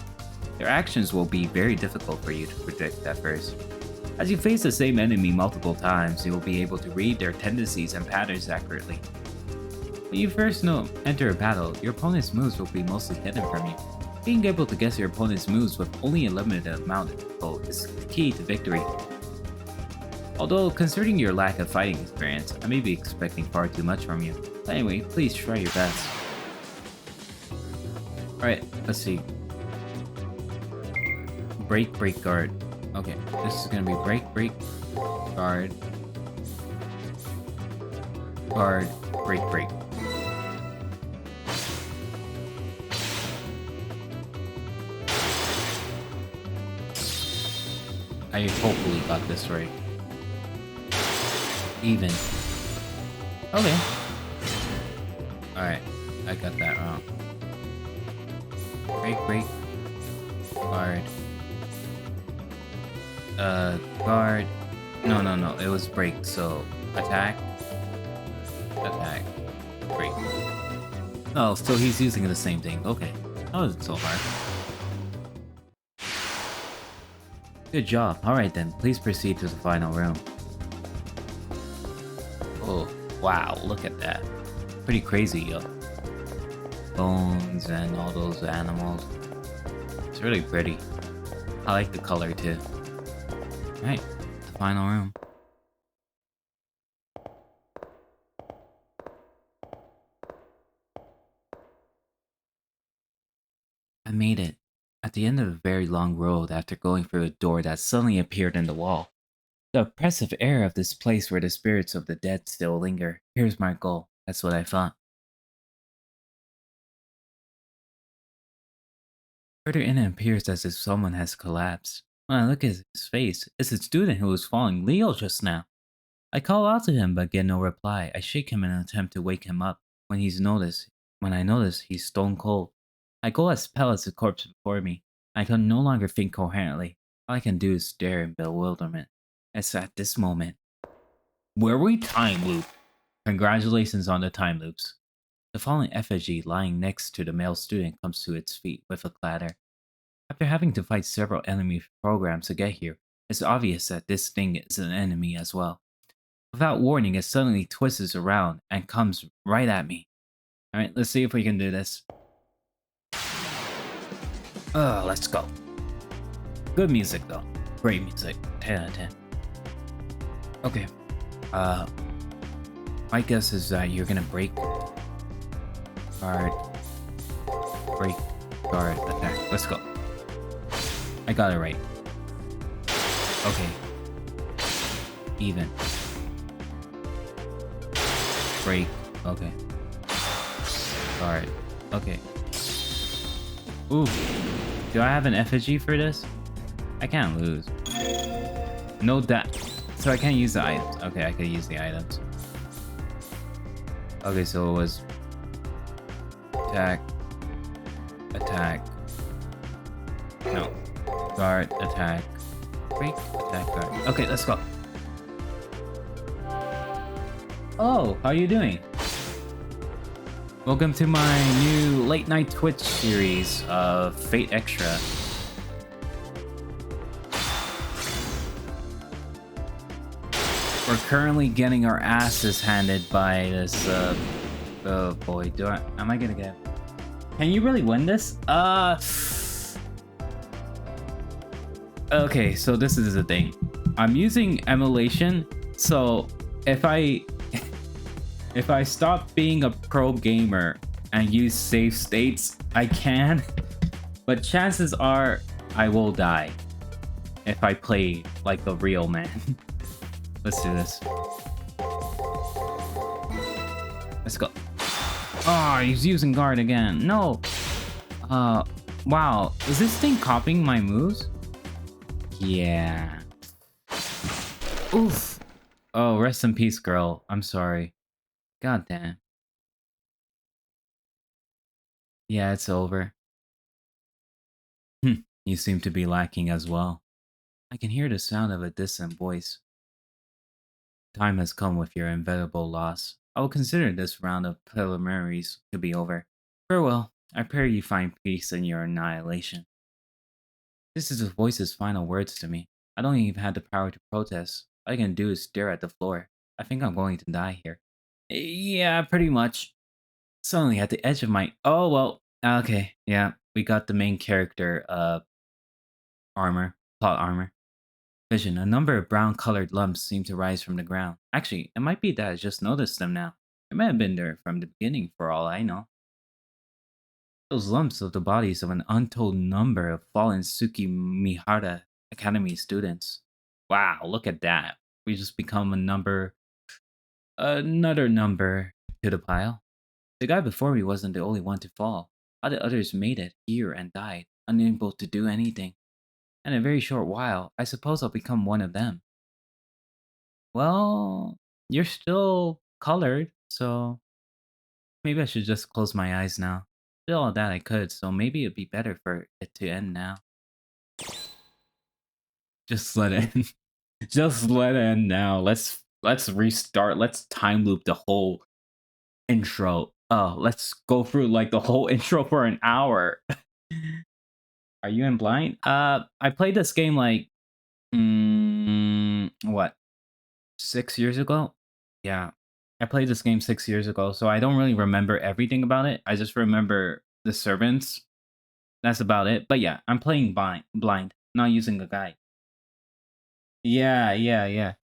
S1: Their actions will be very difficult for you to predict at first. As you face the same enemy multiple times, you will be able to read their tendencies and patterns accurately. When you first enter a battle, your opponent's moves will be mostly hidden from you. Being able to guess your opponent's moves with only a limited amount of info is key to victory. Although, considering your lack of fighting experience, I may be expecting far too much from you. But anyway, please try your best. Alright, let's see. Break, break, guard. Okay, this is gonna be break, break, guard, guard, break, break. I hopefully got this right. Even. Okay. Alright, I got that wrong. Break, break, guard. Guard. No, it was break, so attack, attack, break. Oh, so he's using the same thing. Okay. That wasn't so hard. Good job. Alright then, please proceed to the final room. Oh, wow, look at that. Pretty crazy, yo. Bones and all those animals. It's really pretty. I like the color too. Alright, the final room. I made it. At the end of a very long road after going through a door that suddenly appeared in the wall. The oppressive air of this place where the spirits of the dead still linger. Here's my goal. That's what I thought. Further in, it appears as if someone has collapsed. When I look at his face, it's a student who was following Leo just now. I call out to him but get no reply. I shake him in an attempt to wake him up. When I notice he's stone cold. I go as pale as the corpse before me. I can no longer think coherently. All I can do is stare in bewilderment. It's at this moment. Where we time loop? Congratulations on the time loops. The fallen effigy lying next to the male student comes to its feet with a clatter. After having to fight several enemy programs to get here, it's obvious that this thing is an enemy as well. Without warning, it suddenly twists around and comes right at me. Alright, let's see if we can do this. Let's go. Good music though. Great music. 10 out of 10. Okay. My guess is that you're gonna break, guard, break, guard, attack. Let's go. I got it right. Okay. Even. Break. Okay. Alright. Okay. Ooh. Do I have an effigy for this? I can't lose. No that. So I can't use the items. Okay, I could use the items. Okay, so it was attack, attack. No. Guard, attack. Break, attack, guard. Okay, let's go. Oh, how are you doing? Welcome to my new late night Twitch series of Fate Extra. We're currently getting our asses handed by this, oh boy, am I gonna get... Can you really win this? Okay, so this is the thing. I'm using emulation, so if I stop being a pro gamer and use save states, I can, but chances are I will die if I play like a real man. Let's do this. Let's go. Oh, he's using guard again. No. Wow. Is this thing copying my moves? Yeah. Oof. Oh, rest in peace, girl. I'm sorry. God damn. Yeah, it's over. You seem to be lacking as well. I can hear the sound of a distant voice. Time has come with your inevitable loss. I will consider this round of preliminaries to be over. Farewell. I pray you find peace in your annihilation. This is the voice's final words to me. I don't even have the power to protest. All I can do is stare at the floor. I think I'm going to die here. Yeah, pretty much. Suddenly at the edge of my... Oh, well. Okay, yeah. We got the main character, plot armor. Vision, a number of brown-colored lumps seem to rise from the ground. Actually, it might be that I just noticed them now. They may have been there from the beginning, for all I know. Those lumps of the bodies of an untold number of fallen Tsukimihara Academy students. Wow, look at that. We just become another number to the pile. The guy before me wasn't the only one to fall. Other others made it here and died, unable to do anything. In a very short while, I suppose I'll become one of them. Well, you're still colored, so maybe I should just close my eyes now. Did all that I could, so maybe it'd be better for it to end now. Just let it just let it end now. Let's restart. Let's time loop the whole intro. Oh, let's go through like the whole intro for an hour. Are you in blind? I played this game like what? 6 years ago? Yeah. I played this game 6 years ago, so I don't really remember everything about it. I just remember the servants. That's about it. But yeah, I'm playing blind, not using a guide. Yeah.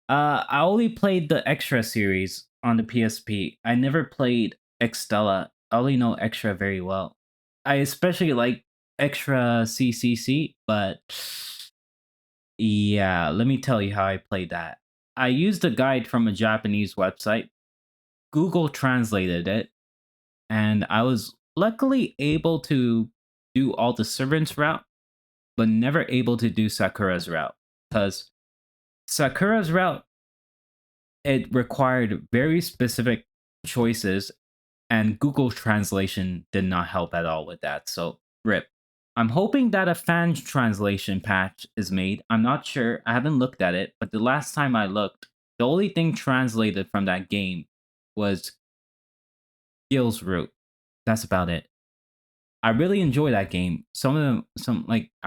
S1: I only played the Extra series on the PSP. I never played Extella. I only know Extra very well. I especially like Extra CCC, but yeah, let me tell you how I played that. I used a guide from a Japanese website. Google translated it, and I was luckily able to do all the servants route, but never able to do Sakura's route. Because Sakura's route, it required very specific choices, and Google translation did not help at all with that. So, rip. I'm hoping that a fan translation patch is made. I'm not sure. I haven't looked at it, but the last time I looked, the only thing translated from that game was Gil's route. That's about it. I really enjoy that game. I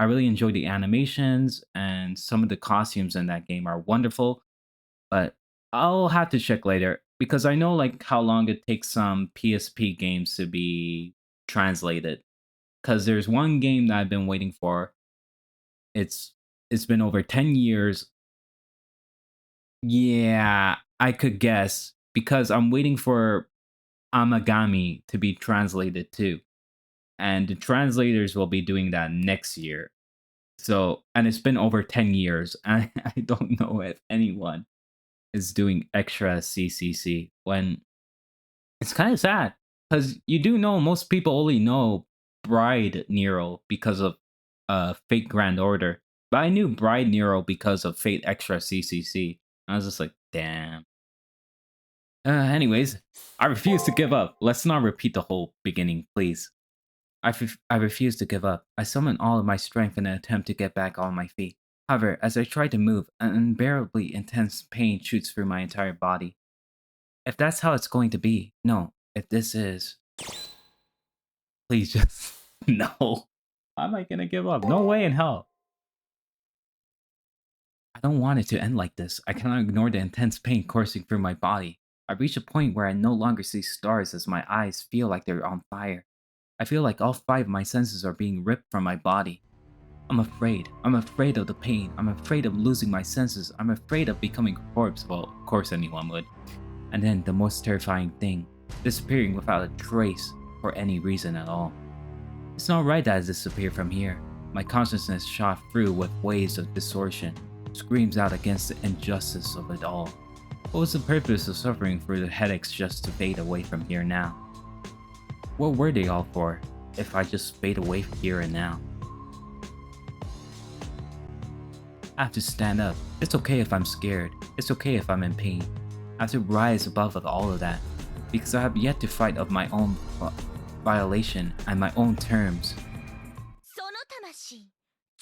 S1: really enjoy the animations, and some of the costumes in that game are wonderful. But I'll have to check later because I know like how long it takes some PSP games to be translated. Because there's one game that I've been waiting for. It's been over 10 years. Yeah, I could guess because I'm waiting for Amagami to be translated too. And the translators will be doing that next year. So, and it's been over 10 years, and I don't know if anyone is doing extra CCC when it's kind of sad because you do know most people only know Bride Nero because of Fate Grand Order, but I knew Bride Nero because of Fate Extra CCC. I was just like, damn. Anyways, I refuse to give up. Let's not repeat the whole beginning, please. I refuse to give up. I summon all of my strength in an attempt to get back on my feet. However, as I try to move, an unbearably intense pain shoots through my entire body. If that's how it's going to be, no. If this is, please just no. How am I gonna give up? No way in hell. I don't want it to end like this. I cannot ignore the intense pain coursing through my body. I reach a point where I no longer see stars as my eyes feel like they're on fire. I feel like all 5 of my senses are being ripped from my body. I'm afraid. I'm afraid of the pain. I'm afraid of losing my senses. I'm afraid of becoming a corpse. Well, of course anyone would. And then the most terrifying thing, disappearing without a trace for any reason at all. It's not right that I disappear from here. My consciousness shot through with waves of distortion, screams out against the injustice of it all. What was the purpose of suffering through the headaches just to fade away from here now? What were they all for, if I just fade away here and now? I have to stand up. It's okay if I'm scared. It's okay if I'm in pain. I have to rise above all of that, because I have yet to fight of my own violation and my own terms.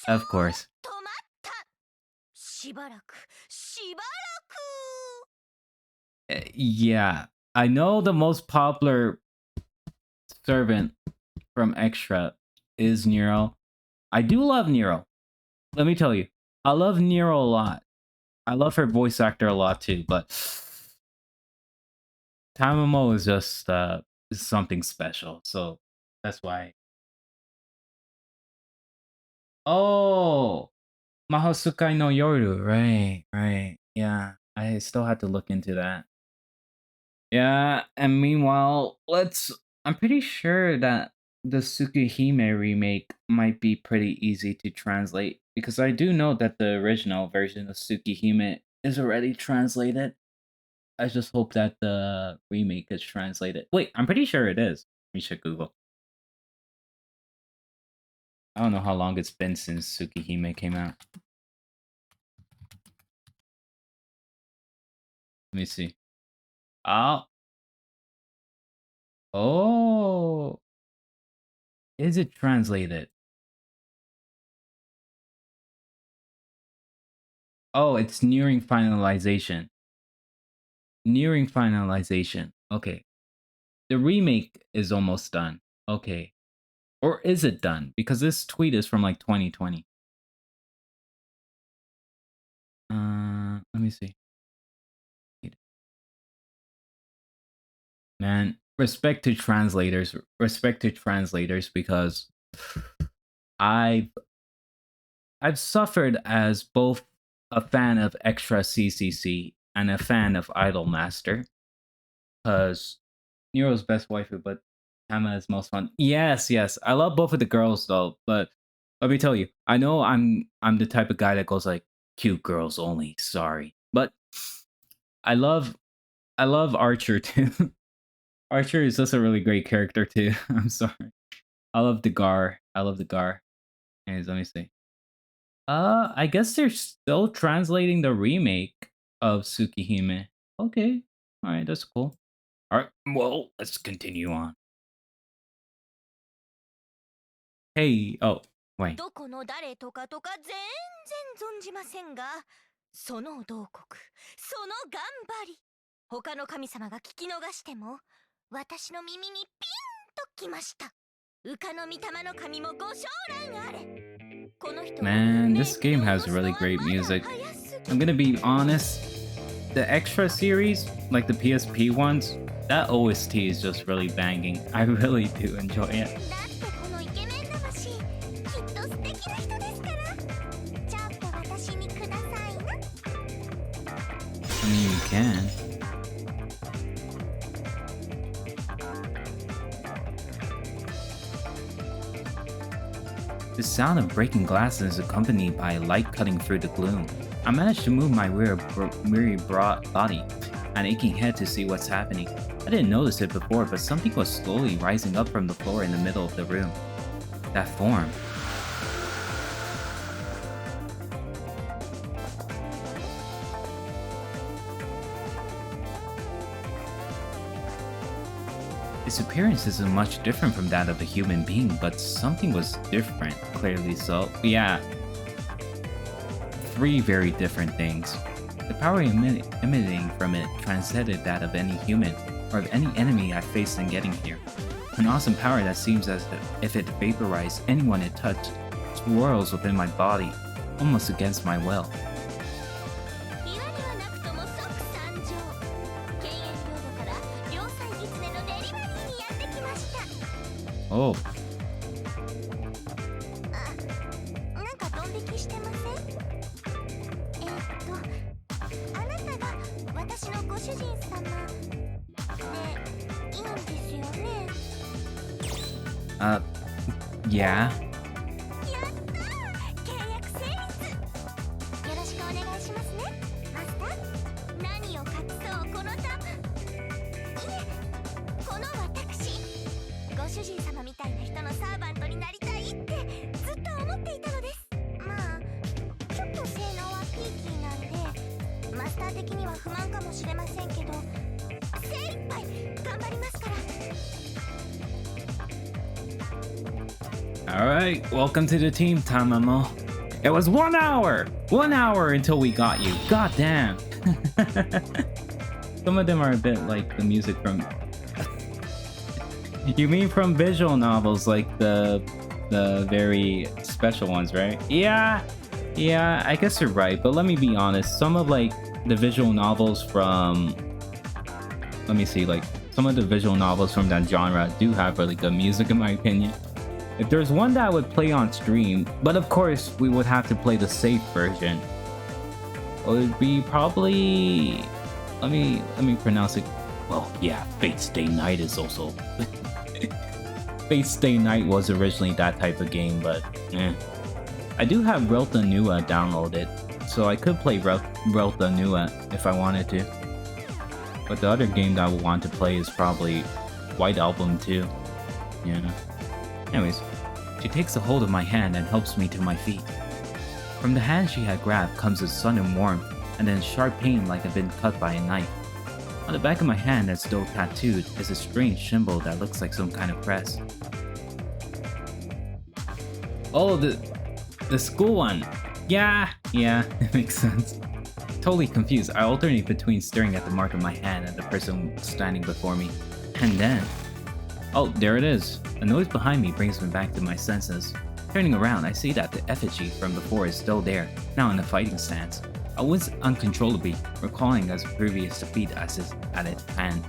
S1: Of course. Yeah, I know the most popular servant from Extra is Nero. I do love Nero. Let me tell you, I love Nero a lot. I love her voice actor a lot too, but Tamamo is just is something special. So that's why. Oh, Mahosukai no Yoru. Right, right. Yeah, I still had to look into that. Yeah, and meanwhile, I'm pretty sure that the Tsukihime remake might be pretty easy to translate because I do know that the original version of Tsukihime is already translated. I just hope that the remake is translated. Wait, I'm pretty sure it is. We should Google. I don't know how long it's been since Tsukihime came out. Let me see. Oh. Oh. Is it translated? Oh, it's nearing finalization. Nearing finalization. Okay. The remake is almost done. Okay. Or is it done? Because this tweet is from like 2020. Let me see. Man, respect to translators. Respect to translators because I've suffered as both a fan of Extra CCC and a fan of Idolmaster. Because Nero's best waifu, but Tama is most fun. Yes, yes. I love both of the girls though, but let me tell you, I know I'm the type of guy that goes like cute girls only, sorry. But I love Archer too. Archer is just a really great character too. I'm sorry. I love Degar. I love Degar. Anyways, let me see. I guess they're still translating the remake of Tsukihime. Okay. Alright, that's cool. Alright, well, let's continue on. Hey, oh, wait.
S4: どこの誰とかとか全然存じませんが、その同国、その頑張り、他の神様が聞き逃しても、私の耳にピンときました。羽化の御霊の神もご承覧あれ。
S1: Man, this game has really great music. I'm gonna be honest, the Extra series, like the PSP ones, that OST is just really banging. I really do enjoy it. I mean, you can. The sound of breaking glass is accompanied by light cutting through the gloom. I managed to move my weary body, an aching head to see what's happening. I didn't notice it before, but something was slowly rising up from the floor in the middle of the room. That form. Its appearance isn't much different from that of a human being, but something was different, clearly so. Yeah. 3 very different things. The power emanating from it transcended that of any human, or of any enemy I faced in getting here. An awesome power that seems as if it vaporized anyone it touched, swirls within my body, almost against my will. Oh.
S4: なんかドン引きしてません？あなたが私のご主人様でいいんですよね？
S1: Yeah.
S4: やったー！契約成立！よろしくお願いしますね、マスター。何を隠そうこのいえ、この私。ご主人様みたいな人のサーバントになりたいってずっと思っていたのです。まあちょっと性能はピーキーなんでマスター的には不満かもしれませんけど精一杯頑張りますから。
S1: Alright, welcome to the team, Tamamo. It was 1 hour! 1 hour until we got you. God damn. Some of them are a bit like the music from... You mean from visual novels, like the very special ones, right? Yeah, I guess you're right, but let me be honest. Some of like the visual novels from... Let me see, like some of the visual novels from that genre do have really good music in my opinion. If there's one that I would play on stream, but of course we would have to play the safe version. It would be probably... Let me pronounce it. Well, yeah, Fate Stay Night is also... Fate Stay Night was originally that type of game, but I do have Relta Nua downloaded, so I could play Relta Nua if I wanted to. But the other game that I would want to play is probably White Album 2. Yeah. Anyways, she takes a hold of my hand and helps me to my feet. From the hand she had grabbed comes a sudden warmth, and then sharp pain like I've been cut by a knife. On the back of my hand that's still tattooed is a strange symbol that looks like some kind of crest. Oh, the school one. Yeah, it makes sense. Totally confused, I alternate between staring at the mark of my hand and the person standing before me. And then... Oh, there it is. A noise behind me brings me back to my senses. Turning around, I see that the effigy from before is still there, now in a fighting stance. I was uncontrollably recalling as previous defeat at its hand.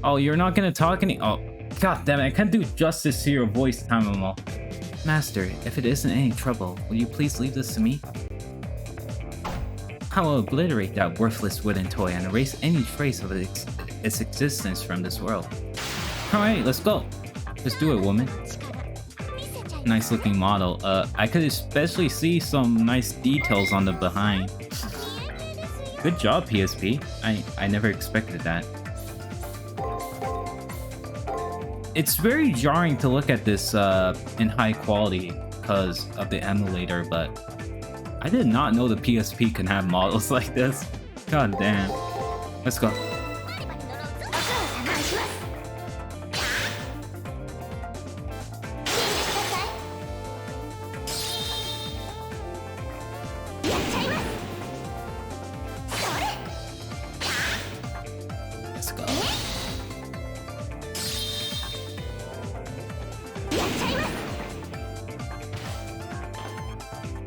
S1: Oh, you're not gonna talk any- Oh, god damn it, I can't do justice to your voice, Tamamo. Master, if it isn't any trouble, will you please leave this to me? I will obliterate that worthless wooden toy and erase any trace of its existence from this world. Alright, let's go. Let's do it, woman. Nice looking model. I could especially see some nice details on the behind. Good job, PSP. I never expected that. It's very jarring to look at this in high quality because of the emulator, but I did not know the PSP can have models like this. God damn. Let's go. Let's go.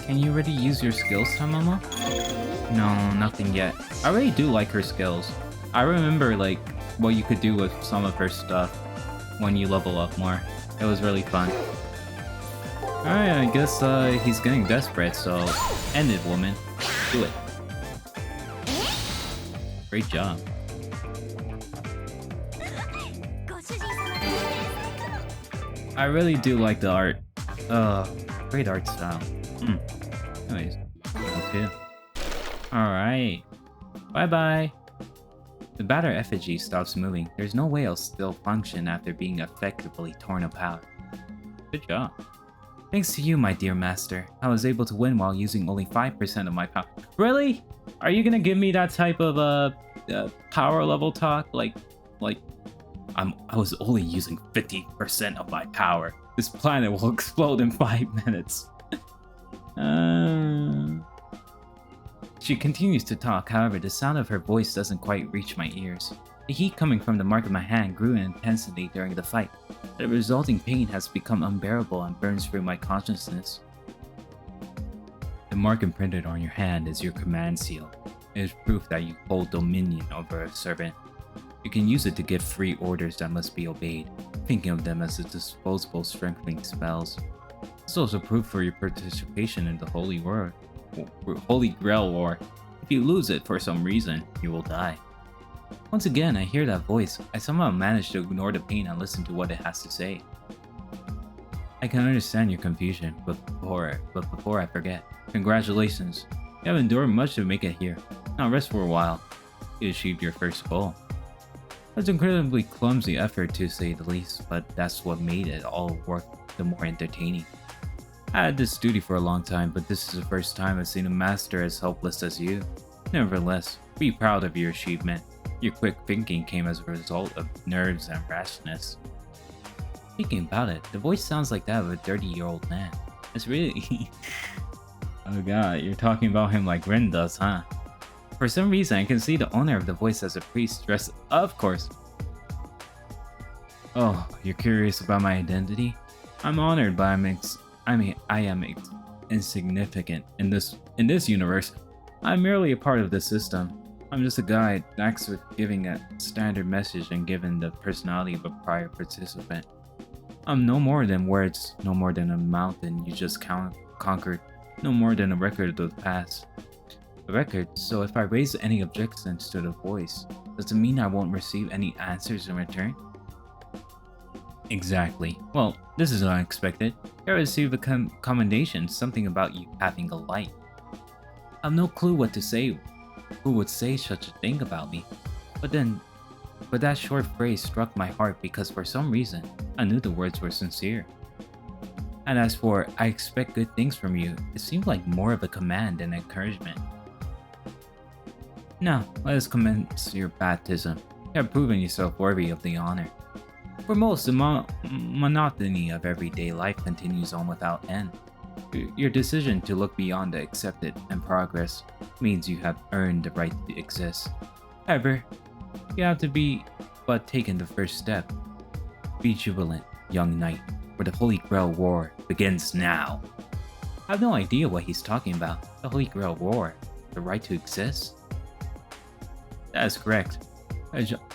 S1: Can you already use your skills, Tamamo? No, nothing yet. I really do like her skills. I remember like what you could do with some of her stuff when you level up more. It was really fun. Alright, I guess he's getting desperate, so end it, woman. Do it. Great job. I really do like the art. Great art style. Anyways, okay. Alright. Bye-bye. The battered effigy stops moving. There's no way I'll still function after being effectively torn apart. Good job. Thanks to you, my dear master, I was able to win while using only 5% of my power. Really? Are you gonna give me that type of power level talk? Like I was only using 50% of my power. This planet will explode in 5 minutes. She continues to talk, however, the sound of her voice doesn't quite reach my ears. The heat coming from the mark of my hand grew in intensity during the fight. The resulting pain has become unbearable and burns through my consciousness. The mark imprinted on your hand is your command seal. It is proof that you hold dominion over a servant. You can use it to give free orders that must be obeyed, thinking of them as disposable strengthening spells. It's also proof for your participation in the Holy Grail War. If you lose it for some reason, you will die. Once again, I hear that voice. I somehow manage to ignore the pain and listen to what it has to say. I can understand your confusion, but before I forget, congratulations. You have endured much to make it here. Now rest for a while. You achieved your first goal. It's an incredibly clumsy effort to say the least, but that's what made it all work the more entertaining. I had this duty for a long time, but this is the first time I've seen a master as helpless as you. Nevertheless, be proud of your achievement. Your quick thinking came as a result of nerves and rashness. Thinking about it, the voice sounds like that of a 30-year-old man. It's really... Oh god, you're talking about him like Rin does, huh? For some reason, I can see the owner of the voice as a priest dressed... Of course! Oh, you're curious about my identity? I'm honored, but I am insignificant in this universe. I'm merely a part of the system. I'm just a guide tasked with giving a standard message and given the personality of a prior participant. I'm no more than words, no more than a mountain you just conquered, no more than a record of the past. A record, so if I raise any objections to the voice, does it mean I won't receive any answers in return? Exactly. Well, this is unexpected. I received a commendation, something about you having a light. I have no clue what to say. Who would say such a thing about me? But that short phrase struck my heart because for some reason, I knew the words were sincere. And as for, I expect good things from you, it seemed like more of a command than encouragement. Now, let us commence your baptism. You have proven yourself worthy of the honor. For most, the monotony of everyday life continues on without end. Your decision to look beyond the accepted and progress means you have earned the right to exist. However, you have to be but taken the first step. Be jubilant, young knight, for the Holy Grail War begins now. I have no idea what he's talking about. The Holy Grail War? The right to exist? That is correct.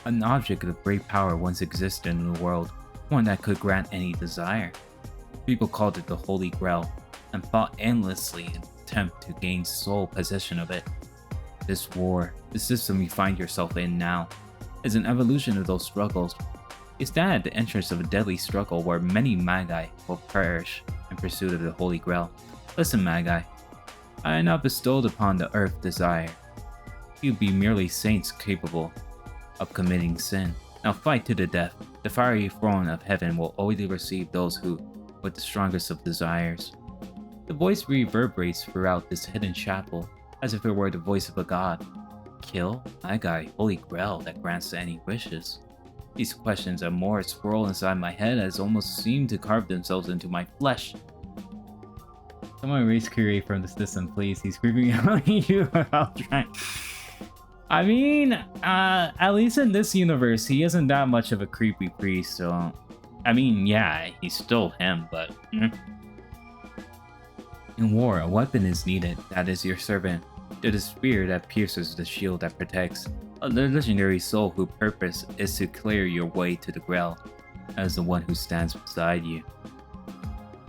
S1: An object of great power once existed in the world, one that could grant any desire. People called it the Holy Grail, and fought endlessly in an attempt to gain sole possession of it. This war, the system you find yourself in now, is an evolution of those struggles. You stand at the entrance of a deadly struggle where many Magi will perish in pursuit of the Holy Grail. Listen, Magi, I am not bestowed upon the earth desire. You be merely saints capable of committing sin. Now fight to the death. The fiery throne of heaven will only receive those who, with the strongest of desires. The voice reverberates throughout this hidden chapel, as if it were the voice of a god. Kill? Magi, Holy Grail that grants any wishes. These questions and more swirl inside my head as almost seem to carve themselves into my flesh. Someone erase Kyrie from the system, please. He's creeping out on you about trying. I mean, at least in this universe, he isn't that much of a creepy priest, so... I mean, yeah, he's still him, but... In war, a weapon is needed, that is your servant. The spear that pierces the shield that protects. A legendary soul whose purpose is to clear your way to the Grail, as the one who stands beside you.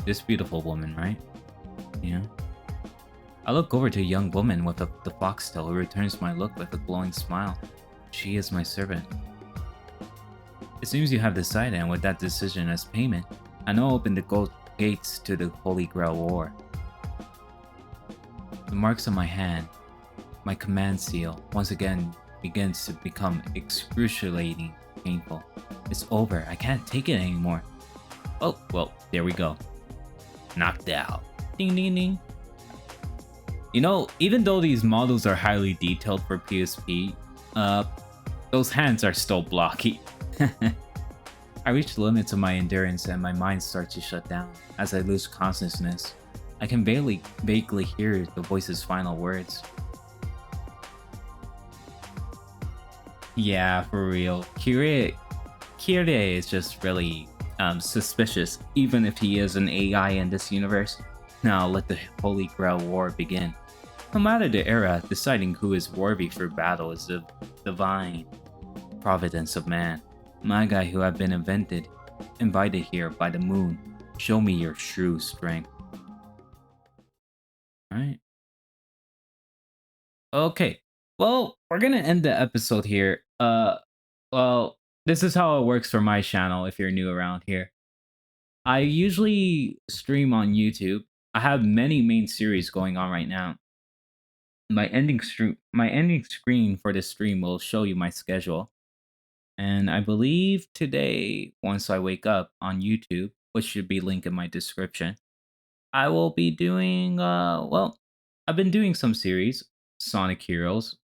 S1: This beautiful woman, right? Yeah. I look over to a young woman with the foxtail who returns my look with a glowing smile. She is my servant. It seems you have decided, and with that decision as payment, I know open the gates to the Holy Grail War. The marks on my hand, my command seal, once again begins to become excruciating painful. It's over. I can't take it anymore. Oh, well, there we go. Knocked out. Ding ding ding. You know, even though these models are highly detailed for PSP, those hands are still blocky. I reach the limits of my endurance and my mind starts to shut down as I lose consciousness. I can vaguely hear the voice's final words. Yeah, for real. Kirei is just really suspicious, even if he is an AI in this universe. Now let the Holy Grail War begin. No matter the era, deciding who is worthy for battle is the divine providence of man. My guy who have been invited here by the moon. Show me your true strength. Alright. Okay. Well, we're gonna end the episode here. Well, this is how it works for my channel if you're new around here. I usually stream on YouTube. I have many main series going on right now. My ending screen for this stream will show you my schedule. And I believe today, once I wake up on YouTube, which should be linked in my description, I will be doing well, I've been doing some series, Sonic Heroes.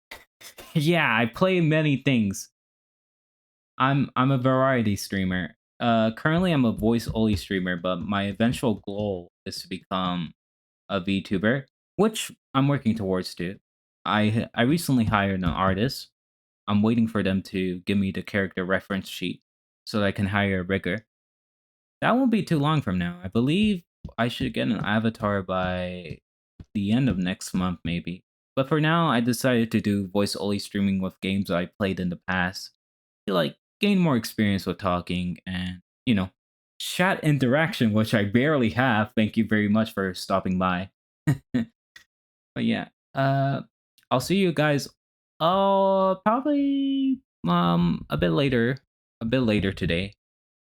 S1: Yeah, I play many things. I'm a variety streamer. Currently I'm a voice only streamer, but my eventual goal is to become a VTuber, which I'm working towards too. I recently hired an artist. I'm waiting for them to give me the character reference sheet so that I can hire a rigger. That won't be too long from now. I believe I should get an avatar by the end of next month, maybe. But for now, I decided to do voice only streaming with games I played in the past to like gain more experience with talking and, you know, chat interaction, which I barely have. Thank you very much for stopping by. But yeah, I'll see you guys probably a bit later today,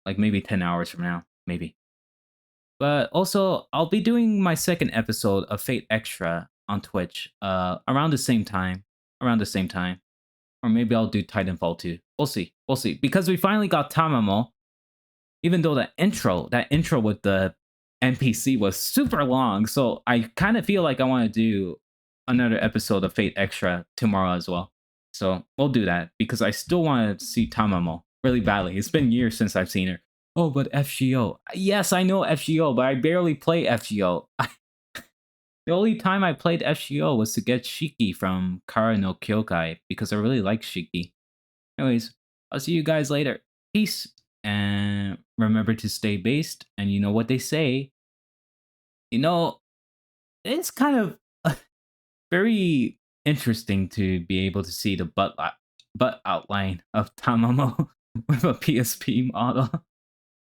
S1: like maybe 10 hours from now, maybe. But also, I'll be doing my second episode of Fate Extra on Twitch around the same time, or maybe I'll do Titanfall 2. We'll see. We'll see. Because we finally got Tamamo, even though that intro with the NPC was super long, so I kind of feel like I want to do another episode of Fate Extra tomorrow as well. So we'll do that because I still want to see Tamamo really badly. It's been years since I've seen her. Oh, but FGO. Yes, I know FGO, but I barely play FGO. The only time I played FGO was to get Shiki from Kara no Kyokai because I really like Shiki. Anyways, I'll see you guys later. Peace. And remember to stay based. And you know what they say. You know, it's kind of very interesting to be able to see the butt outline of Tamamo with a PSP model.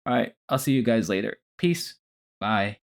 S1: Alright, I'll see you guys later. Peace. Bye.